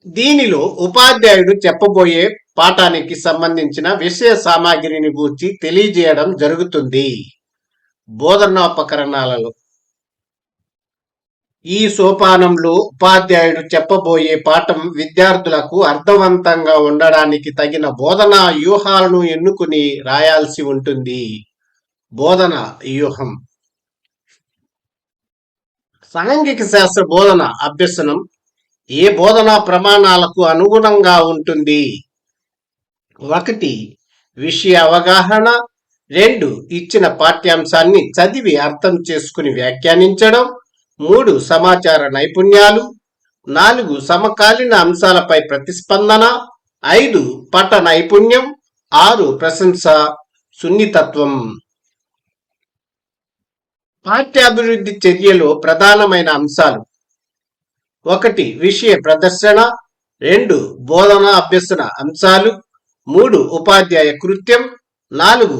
దీనిలో ఉపాధ్యాయుడు చెప్పబోయే పాఠానికి సంబంధించిన విషయ సామాగ్రిని గూర్చి తెలియజేయడం జరుగుతుంది. బోధనోపకరణాలలో ఈ సోపానంలో ఉపాధ్యాయుడు చెప్పబోయే పాఠం విద్యార్థులకు అర్థవంతంగా ఉండడానికి తగిన బోధనా వ్యూహాలను ఎన్నుకుని రాయాల్సి ఉంటుంది. బోధన వ్యూహం. సాంఘిక శాస్త్ర బోధన అభ్యసనం ఏ బోధనా ప్రమాణాలకు అనుగుణంగా ఉంటుంది? 1. విషయ అవగాహన. 2. ఇచ్చిన పాఠ్యాంశాన్ని చదివి అర్థం చేసుకుని వ్యాఖ్యానించడం. 3. సమాచార నైపుణ్యాలు. 4. సమకాలీన అంశాలపై ప్రతిస్పందన. 5. పఠ నైపుణ్యం. 6. ప్రశంస సున్నితత్వం. పాఠ్యాభివృద్ధి చర్యలో ప్రధానమైన అంశాలు: 1. విషయ ప్రదర్శన. 2. బోధన అభ్యసన అంశాలు. 3. ఉపాధ్యాయ కృత్యం. 4.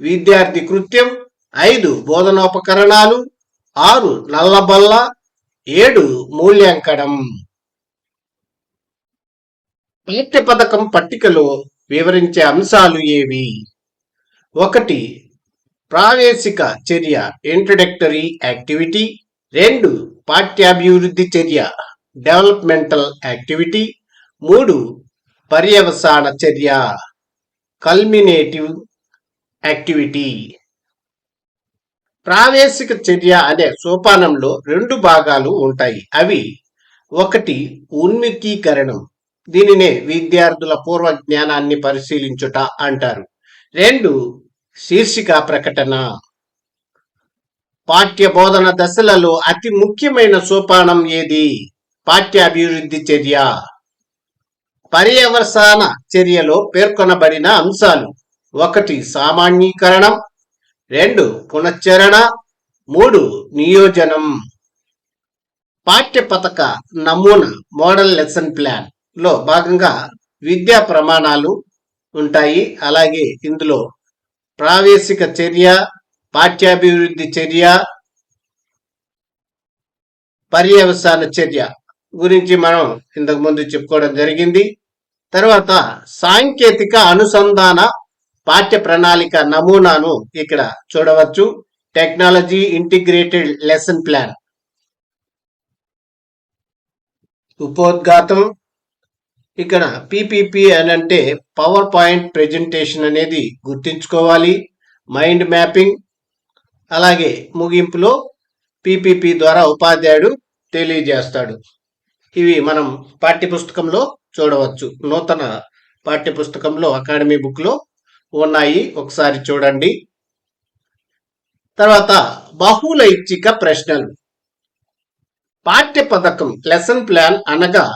విద్యార్థి కృత్యం. 5. బోధనోపకరణాలు. 6. నల్లబల్ల. 7. మూల్యాంకనం. పాఠ్య పథకం పట్టికలో వివరించే అంశాలు ఏవి? 1. ప్రావేశిక చర్య ఇంట్రడక్టరీ యాక్టివిటీ. 2. పాఠ్యాభివృద్ధి చర్య డెవలప్మెంటల్ యాక్టివిటీ. 3. పర్యవసాన చర్య కల్మినేటివ్ యాక్టివిటీ. ప్రావేశిక చర్య అనే సోపానంలో 2 భాగాలు ఉంటాయి. అవి: 1. ఉన్ముఖీకరణం. దీనినే విద్యార్థుల పూర్వ జ్ఞానాన్ని పరిశీలించుట అంటారు. 2. శీర్షిక ప్రకటన. పాఠ్య బోధన దశలలో అతి ముఖ్యమైన సోపానం ఏది? పాఠ్యాభివృద్ధి చర్య. పర్యవసాన చర్యలో పేర్కొనబడిన అంశాలు: 1. సామాన్యీకరణం. 2. పునశ్చరణ. 3. నియోజనం. పాఠ్య పథక నమూనా మోడల్ లెసన్ ప్లాన్ లో భాగంగా విద్యా ప్రమాణాలు ఉంటాయి. అలాగే ఇందులో ప్రావేశిక చర్య, పాఠ్యాభివృద్ధి చర్య, పర్యవసాన చర్య గురించి మనం ఇంతకు ముందు చెప్పుకోవడం జరిగింది. తర్వాత సాంకేతిక అనుసంధాన పాఠ్య ప్రణాళిక నమూనాను ఇక్కడ చూడవచ్చు. Technology integrated lesson plan. ఉపోద్ఘాతం, ఇక్కడ పీపీపీ అని అంటే పవర్ పాయింట్ ప్రెజెంటేషన్ అనేది గుర్తుంచుకోవాలి. మైండ్ మ్యాపింగ్, అలాగే ముగింపులో పీపీపీ ద్వారా ఉపాధ్యాయుడు తెలియజేస్తాడు. ఇవి మనం పాఠ్యపుస్తకంలో చూడవచ్చు. నూతన పాఠ్యపుస్తకంలో అకాడమీ బుక్లో ఉన్నాయి, ఒకసారి చూడండి. తర్వాత బహుళ ఐచ్ఛిక ప్రశ్నలు. పాఠ్య పథకం లెసన్ ప్లాన్ అనగా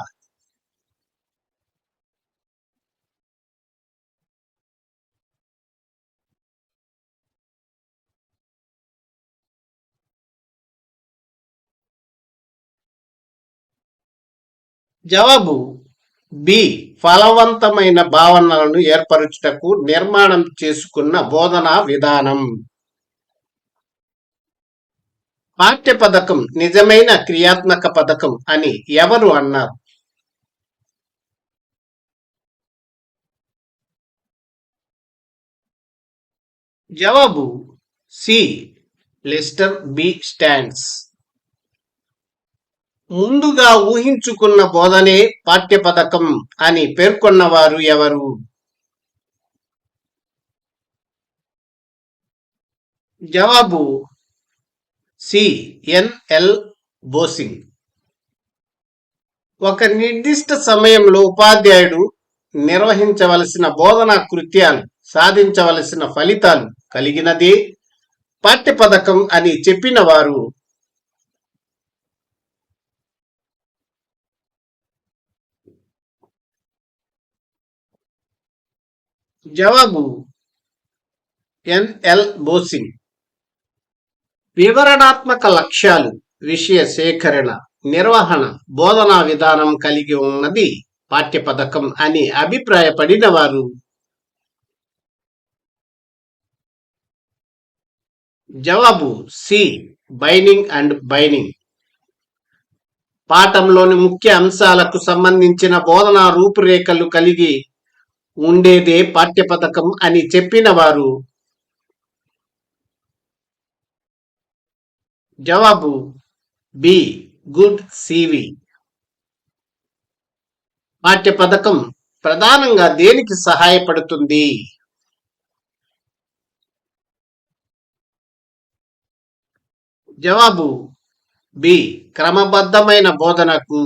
జవాబు బి. ఫలవంతమైన భావనలను ఏర్పరచుటకు నిర్మాణం చేసుకున్న బోధనా విధానం. పాఠ్య పథకం నిజమైన క్రియాత్మక పథకం అని ఎవరు అన్నారు? జవాబు సి. Lester B. స్టాండ్స్. ముందుగా ఊహించుకున్న బోధనే పాఠ్య పథకం అని పేర్కొన్నవారు ఎవరు? జవాబు సి. ఎన్.ఎల్. బోసింగ్. ఒక నిర్దిష్ట సమయంలో ఉపాధ్యాయుడు నిర్వహించవలసిన బోధనా కృత్యాలు, సాధించవలసిన ఫలితాలు కలిగినదే పాఠ్య పథకం అని చెప్పిన వారు? జవాబు ఎన్.ఎల్. బోసింగ్. వివరణాత్మక లక్ష్యాలు, విషయ సేకరణ, నిర్వహణ, బోధనా విధానం కలిగి ఉన్నది పాఠ్య పథకం అని అభిప్రాయపడిన వారు? జవాబు సి. బైనింగ్ అండ్ బైనింగ్. పాఠంలోని ముఖ్య అంశాలకు సంబంధించిన బోధనా రూపురేఖలు కలిగి ఉండేదే పాఠ్య పథకం అని చెప్పిన వారు? జవాబు బి. Good C V. పాఠ్య పథకం ప్రధానంగా దేనికి సహాయపడుతుంది? జవాబు బి. క్రమబద్ధమైన బోధనకు.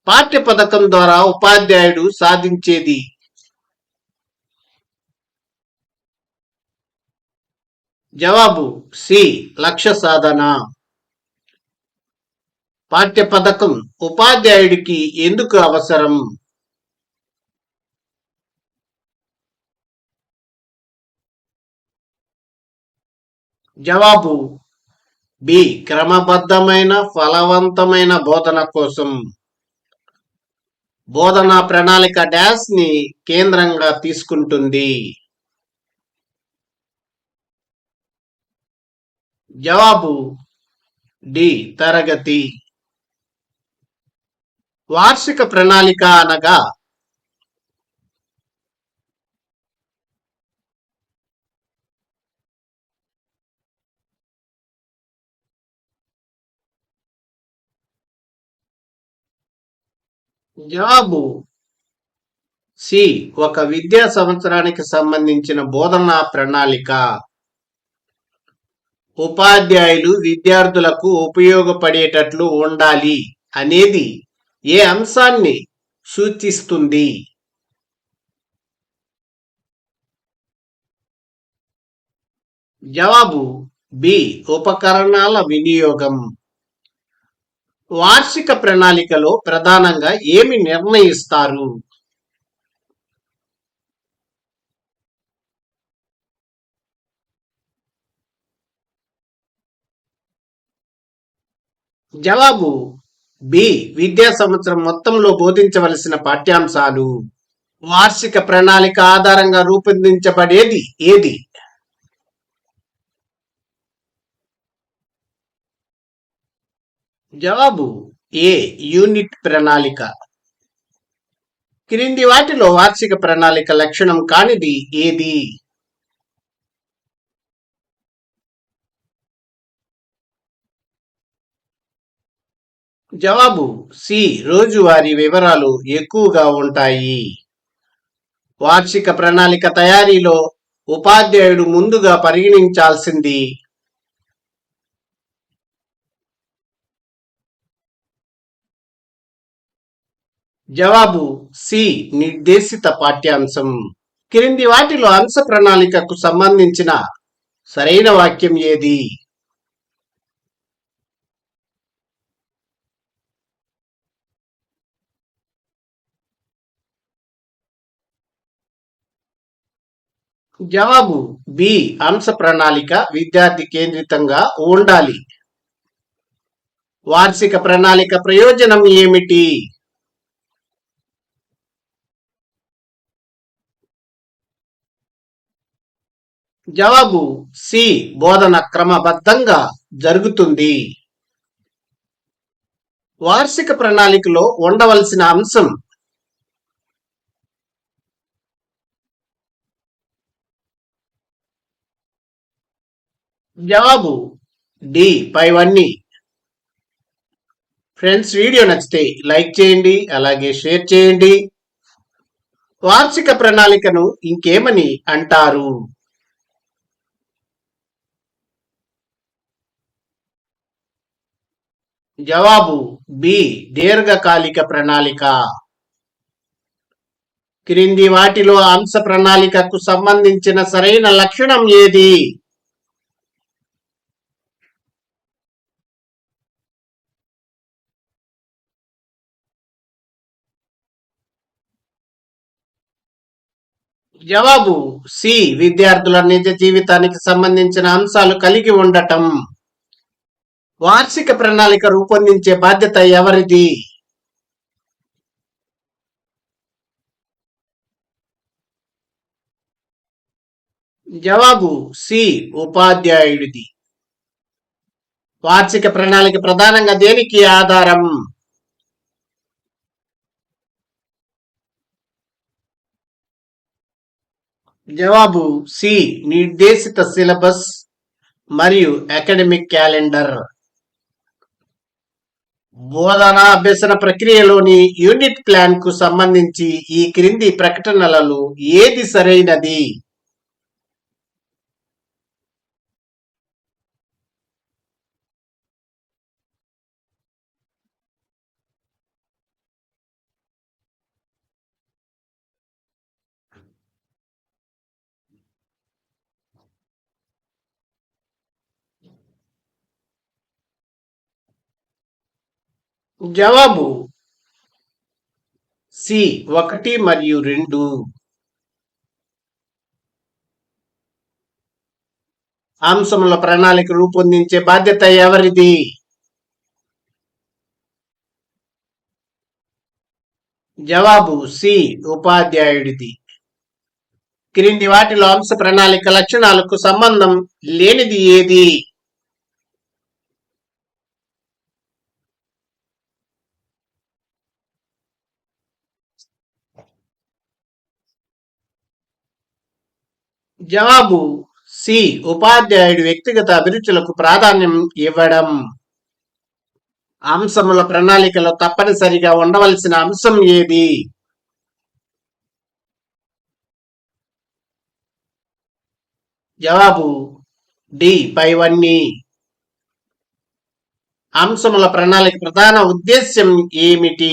పాఠ్య పథకం ద్వారా ఉపాధ్యాయుడు సాధించేది? జవాబు సి. లక్ష్య సాధన. పాఠ్య పథకం ఉపాధ్యాయుడికి ఎందుకు అవసరం? జవాబు బి. క్రమబద్ధమైన ఫలవంతమైన బోధన కోసం. బోధనా ప్రణాళిక డాష్ ని కేంద్రంగా తీసుకుంటుంది? జవాబు డి. తరగతి. వార్షిక ప్రణాళిక అనగా? జవాబు సి. ఒక విద్యా సంవత్సరానికి సంబంధించిన బోధనా ప్రణాళిక. ఉపాధ్యాయులు విద్యార్థులకు ఉపయోగపడేటట్లు ఉండాలి అనేది ఏ అంశాన్ని సూచిస్తుంది? జవాబు బి. ఉపకరణాల వినియోగం. వార్షిక ప్రణాళికలో ప్రధానంగా ఏమి నిర్ణయిస్తారు? జవాబు బి. విద్యా సంవత్సరం మొత్తంలో బోధించవలసిన పాఠ్యాంశాలు. వార్షిక ప్రణాళిక ఆధారంగా రూపొందించబడేది ఏది? జవాబు ఏ. యూనిట్ ప్రణాళిక. క్రింది వాటిలో వార్షిక ప్రణాళిక లక్షణం కానిది ఏది? జవాబు సి. రోజువారీ వివరాలు ఎక్కువగా ఉంటాయి. వార్షిక ప్రణాళిక తయారీలో ఉపాధ్యాయుడు ముందుగా పరిగణించాల్సింది. జవాబు సి. నిర్దేశిత పాఠ్యాంశం. క్రింది వాటిలో అంశ ప్రణాళికకు సంబంధించిన సరైన వాక్యం ఏది? జవాబు బి. అంశ ప్రణాళిక విద్యార్థి కేంద్రితంగా ఉండాలి. వార్షిక ప్రణాళిక ప్రయోజనం ఏమిటి? జవాబు సి. బోధన క్రమబద్ధంగా జరుగుతుంది. వార్షిక ప్రణాళికలో ఉండవలసిన అంశం. జవాబు డి. పైవన్నీ. ఫ్రెండ్స్, వీడియో నచ్చితే లైక్ చేయండి, అలాగే షేర్ చేయండి. వార్షిక ప్రణాళికను ఇంకేమని అంటారు? జవాబు బి. దీర్ఘకాలిక ప్రణాళిక. క్రింది వాటిలో అంశ ప్రణాళికకు సంబంధించిన సరైన లక్షణం ఏది? జవాబు సి. విద్యార్థుల నిజ జీవితానికి సంబంధించిన అంశాలు కలిగి ఉండటం. వార్షిక ప్రణాళిక రూపొందించే బాధ్యత ఎవరిది? జవాబు సి. ఉపాధ్యాయుడిది. వార్షిక ప్రణాళిక ప్రధానంగా దేనికి ఆధారం? జవాబు సి. నిర్దేశిత సిలబస్ మరియు అకాడమిక్ క్యాలెండర్. బోధనా అభ్యసన ప్రక్రియలోని యూనిట్ ప్లాన్ కు సంబంధించి ఈ క్రింది ప్రకటనలలో ఏది సరైనది? జవాబు సి. 1 మరియు 2. అంశముల ప్రణాళిక రూపొందించే బాధ్యత ఎవరిది? జవాబు సి. ఉపాధ్యాయుడిది. క్రింది వాటిలో అంశ ప్రణాళిక లక్షణాలకు సంబంధం లేనిది ఏది? జవాబు సి. ఉపాధ్యాయుడి వ్యక్తిగత అభిరుచులకు ప్రాధాన్యం ఇవ్వడం. అంశముల ప్రణాళికలో తప్పనిసరిగా ఉండవలసిన అంశం ఏది? జవాబు డి. పైవన్నీ. అంశముల ప్రణాళిక ప్రధాన ఉద్దేశ్యం ఏమిటి?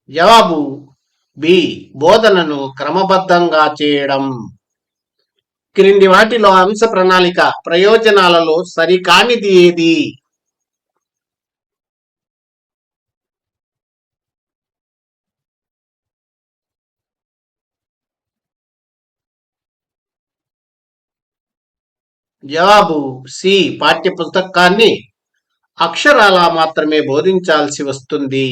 జవాబు బి. బోధనను క్రమబద్ధంగా చేయడం. క్రింది వాటిలో అంశ ప్రణాళిక ప్రయోజనాలలో సరికానిది ఏది? జవాబు సి. పాఠ్య పుస్తకాన్ని అక్షరాలా మాత్రమే బోధించాల్సి వస్తుంది.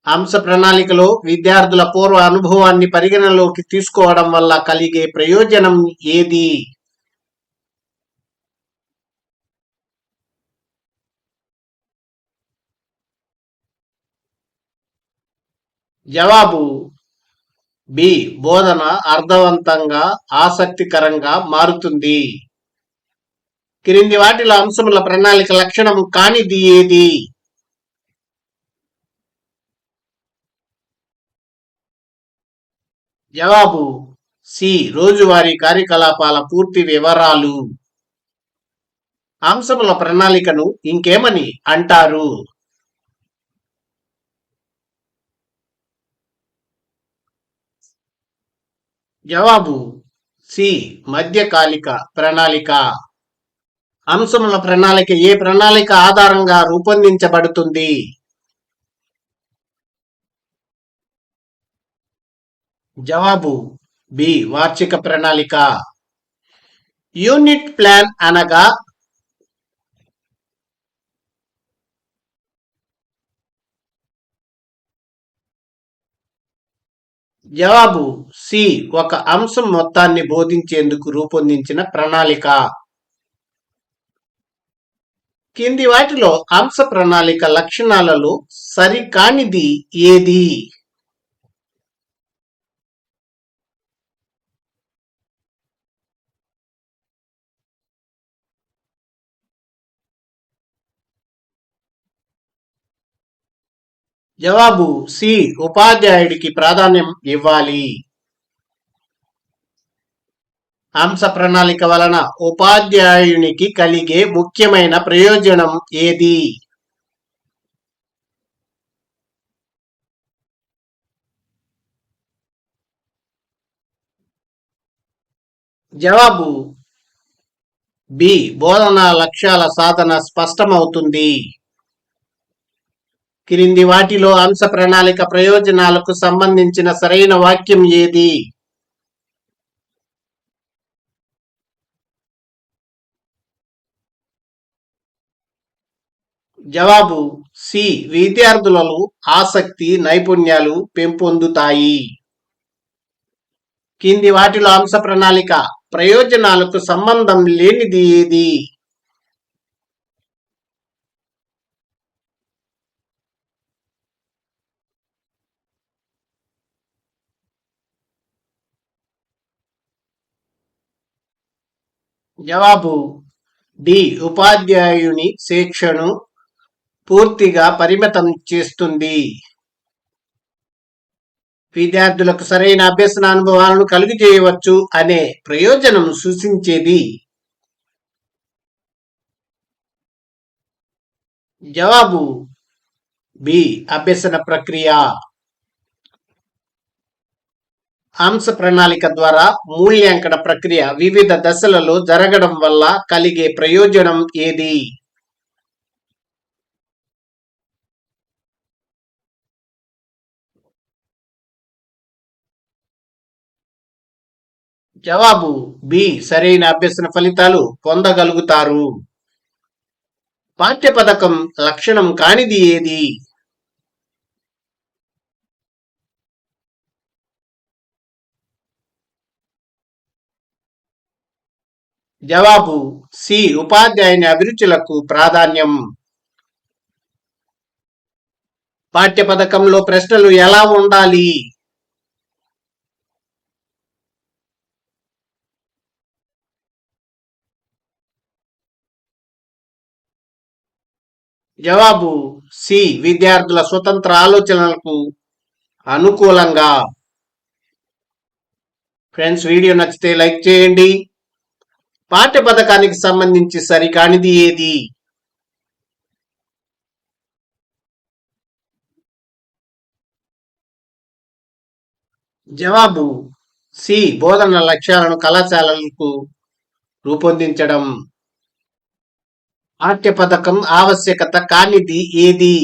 అంశ ప్రణాళికలో విద్యార్థుల పూర్వ అనుభవాన్ని పరిగణలోకి తీసుకోవడం వల్ల కలిగే ప్రయోజనం ఏది? జవాబు బి. బోధన అర్థవంతంగా ఆసక్తికరంగా మారుతుంది. క్రింది వాటిలో అంశముల ప్రణాళిక లక్షణం కానిది ఏది? జవాబు సి. రోజువారీ కార్యకలాపాల పూర్తి వివరాలు. అంశముల ప్రణాళికను ఇంకేమని అంటారు? జవాబు సి. మధ్యకాలిక ప్రణాళిక. అంశముల ప్రణాళిక ఏ ప్రణాళిక ఆధారంగా రూపొందించబడుతుంది? జవాబు బి. వార్షిక ప్రణాళిక. యూనిట్ ప్లాన్ అనగా? జవాబు సి. ఒక అంశం మొత్తాన్ని బోధించేందుకు రూపొందించిన ప్రణాళిక. కింది వాటిలో అంశ ప్రణాళిక లక్షణాలలో సరికానిది ఏది? జవాబు సి. ఉపాధ్యాయుడికి ప్రాధాన్యం ఇవ్వాలి. అంశ ప్రణాళిక వలన ఉపాధ్యాయునికి కలిగే ముఖ్యమైన ప్రయోజనం ఏది? జవాబు బి. బోధనా లక్ష్యాల సాధన స్పష్టమవుతుంది. క్రింది వాటిలో అంశ ప్రణాళిక ప్రయోజనాలకు సంబంధించిన సరైన వాక్యం ఏది? జవాబు సి. విద్యార్థులలో ఆసక్తి నైపుణ్యాలు పెంపొందుతాయి. కింది వాటిలో అంశ ప్రణాళిక ప్రయోజనాలకు సంబంధం లేనిది ఏది? జవాబు డి. ఉపాధ్యాయుని శిక్షను పూర్తిగా పరిమితం చేస్తుంది. విద్యార్థులకు సరైన అభ్యసన అనుభవాలను కలుగజేయవచ్చు అనే ప్రయోజనం సూచించేది. జవాబు బి. అభ్యసన ప్రక్రియ. అంశ ప్రణాళిక ద్వారా మూల్యాంకన ప్రక్రియ వివిధ దశలలో జరగడం వల్ల కలిగే ప్రయోజనం ఏది? జవాబు బి. సరైన అభ్యసన ఫలితాలు పొందగలుగుతారు. పాఠ్య పథకం లక్షణం కానిది ఏది? జవాబు సి. ఉపాధ్యాయుని అభిరుచులకు ప్రాధాన్యం. పాఠ్య పథకంలో ప్రశ్నలు ఎలా ఉండాలి? జవాబు సి. విద్యార్థుల స్వతంత్ర ఆలోచనలకు అనుకూలంగా. ఫ్రెండ్స్, వీడియో నచ్చితే లైక్ చేయండి. పాఠ్య పథకానికి సంబంధించి సరికానిది ఏది? జవాబు సి. బోధన లక్ష్యాలను కళాశాలలకు రూపొందించడం. పాఠ్య పథకం ఆవశ్యకత కానిది ఏది?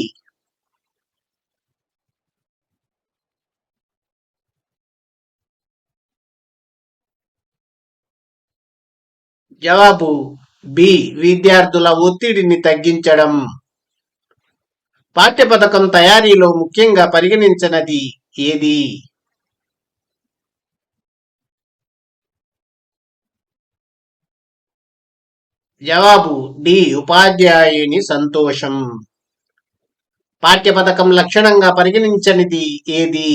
జవాబు బి. విద్యార్థుల ఒత్తిడిని తగ్గించడం. పాఠ్య పథకం తయారీలో ముఖ్యంగా పరిగణించినది ఏది? జవాబు డి. ఉపాధ్యాయుని సంతోషం. పాఠ్య పథకం లక్షణంగా పరిగణించనిది ఏది?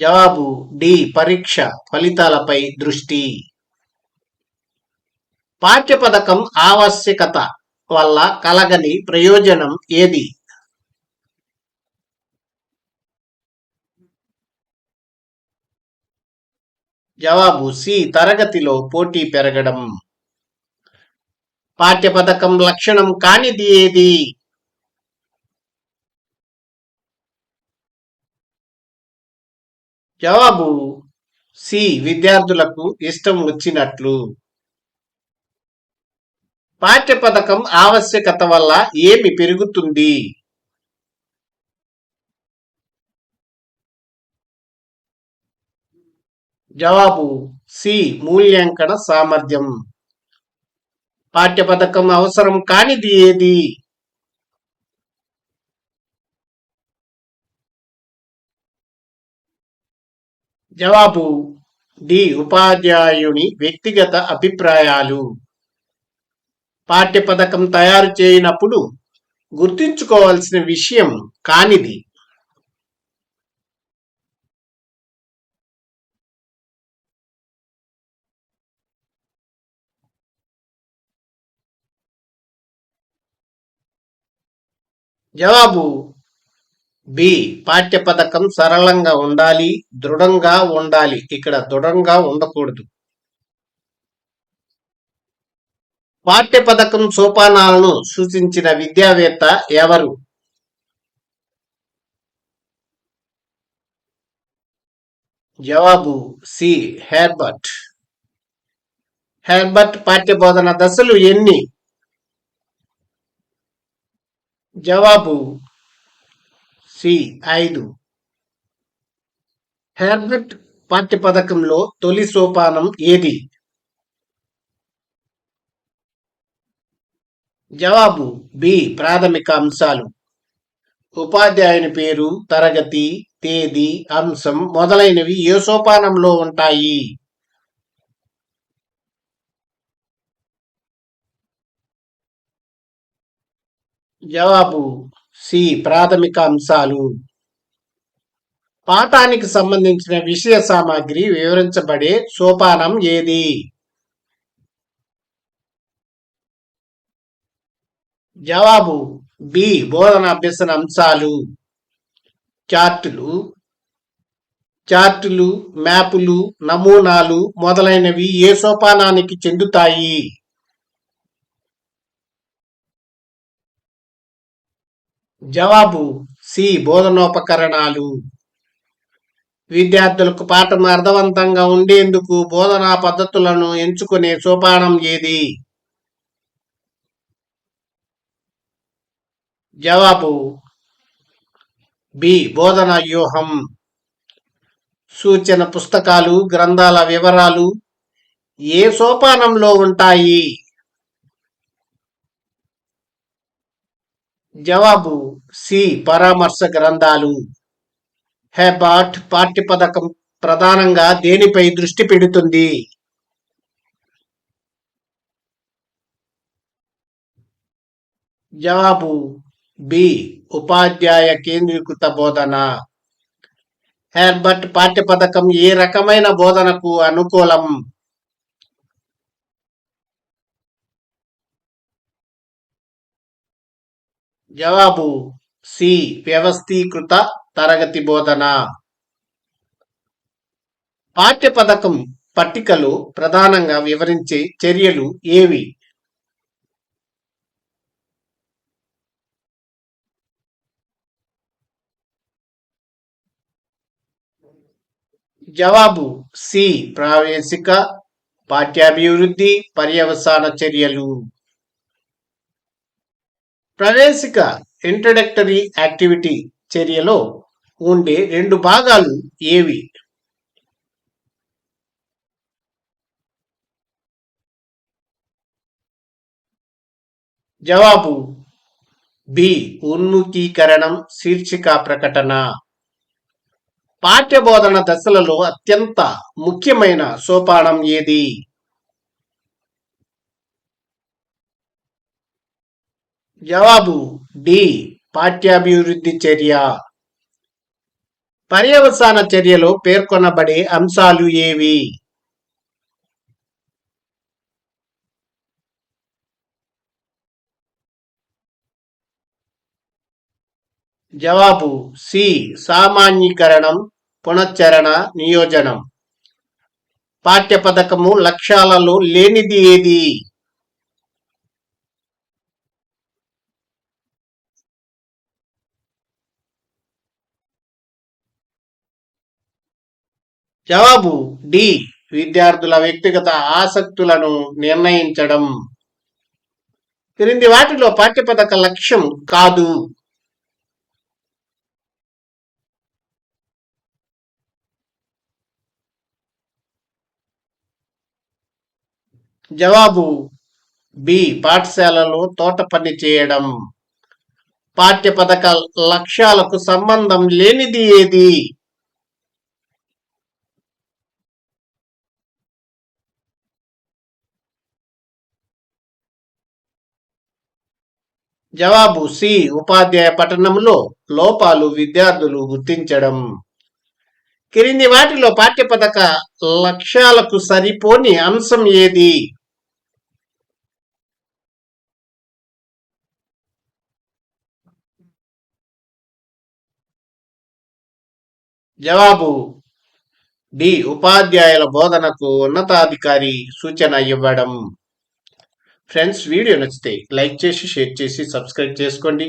జవాబు డి. పరీక్ష ఫలితాలపై దృష్టి. పాఠ్యపథకం ఆవశ్యకత వల్ల కలగని ప్రయోజనం ఏది? జవాబు సి. తరగతిలో పోటీ పెరగడం. పాఠ్యపథకం లక్షణం కానిది ఏది? జవాబు సి. విద్యార్థులకు ఇష్టం వచ్చినట్లు. పాఠ్యపథకం ఆవశ్యకత వల్ల ఏమి పెరుగుతుంది? జవాబు సి. మూల్యాంకన సామర్థ్యం. పాఠ్యపథకం అవసరం కానిది ఏది? జవాబు డి. ఉపాధ్యాయుని వ్యక్తిగత అభిప్రాయాలు. పాఠ్యపథకం తయారు చేయనప్పుడు గుర్తుంచుకోవాల్సిన విషయం కానిది. జవాబు బి. పాఠ్యపథకం సరళంగా ఉండాలి, దృఢంగా ఉండాలి. ఇక్కడ దృఢంగా ఉండకూడదు. పాఠ్యపథకం సోపానాలను సూచించిన విద్యావేత్త ఎవరు? జవాబు సి. హెర్బర్ట్. హెర్బర్ట్ పాఠ్యబోధన దశలు ఎన్ని? జవాబు సి. 5. హెర్బర్ట్ పాఠ్యపథకంలో తొలి సోపానం ఏది? జవాబు బి. ప్రాథమిక అంశాలు. ఉపాధ్యాయుని పేరు, తరగతి, తేదీ, అంశం మొదలైనవి ఏ సోపానంలో ఉంటాయి? జవాబు సి. ప్రాథమిక అంశాలు. పాఠానికి సంబంధించిన విషయ సామాగ్రి వివరించబడే సోపానం ఏది? జవాబు బి. బోధనాభ్యసన అంశాలు. చార్టులు, మ్యాపులు, నమూనాలు మొదలైనవి ఏ సోపానానికి చెందుతాయి? జవాబు సి. బోధనోపకరణాలు. విద్యార్థులకు పాఠం అర్థవంతంగా ఉండేందుకు బోధనా పద్ధతులను ఎంచుకునే సోపానం ఏది? జవాబు బి. బోధనా వ్యూహం. సూచన పుస్తకాలు, గ్రంథాల వివరాలు ఏ సోపానంలో ఉంటాయి? జవాబు సి. పరామర్శ గ్రంథాలు. హెర్బర్ట్ పాఠ్యపథకం ప్రధానంగా దేనిపై దృష్టి పెడుతుంది? జవాబు బి. ఉపాధ్యాయ కేంద్రీకృత బోధన. హెర్బర్ట్ పాఠ్యపథకం ఏ రకమైన బోధనకు అనుకూలం? జవాబు సి. వ్యవస్థీకృత తరగతి బోధన. పాఠ్యపథకం పట్టికలో ప్రధానంగా వివరించే చర్యలు ఏవి? జవాబు సి. ప్రవేశిక, పాఠ్యాభివృద్ధి, పర్యవసాన చర్యలు. ప్రవేశిక ఇంట్రడక్టరీ యాక్టివిటీ చర్యలో ఉండే రెండు భాగాలు ఏవి? జవాబు బి. ఉన్ముఖీకరణం, శీర్షిక ప్రకటన. పాఠ్యబోధన దశలలో అత్యంత ముఖ్యమైన సోపానం ఏది? జవాబు డి. పాఠ్యాభివృద్ధి చర్య. పర్యవసాన చర్యలో పేర్కొనబడే అంశాలు ఏవి? జవాబు సి. సామాన్యీకరణం, పునశ్చరణ, నియోజనం. పాఠ్య పథకము లక్ష్యాలలో లేనిది ఏది? జవాబు డి. విద్యార్థుల వ్యక్తిగత ఆసక్తులను నిర్ణయించడం. క్రింది వాటిలో పాఠ్యపథక లక్ష్యం కాదు? జవాబు బి. పాఠశాలలో తోట పని చేయడం. పాఠ్యపథక లక్ష్యాలకు సంబంధం లేనిది ఏది? జవాబు సి. ఉపాధ్యాయ పఠనంలో లోపాలు విద్యార్థులు గుర్తించడం. క్రింది వాటిలో పాఠ్యపథక లక్ష్యాలకు సరిపోని అంశం ఏది? జవాబు డి. ఉపాధ్యాయుల బోధనకు ఉన్నతాధికారి సూచన ఇవ్వడం. ఫ్రెండ్స్, వీడియో నచ్చితే లైక్ చేసి, షేర్ చేసి, సబ్స్క్రైబ్ చేసుకోండి.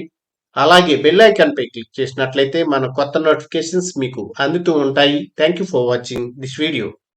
అలాగే బెల్ ఐకాన్ పై క్లిక్ చేసినట్లయితే మన కొత్త నోటిఫికేషన్స్ మీకు అందుతూ ఉంటాయి. Thank you for watching this video.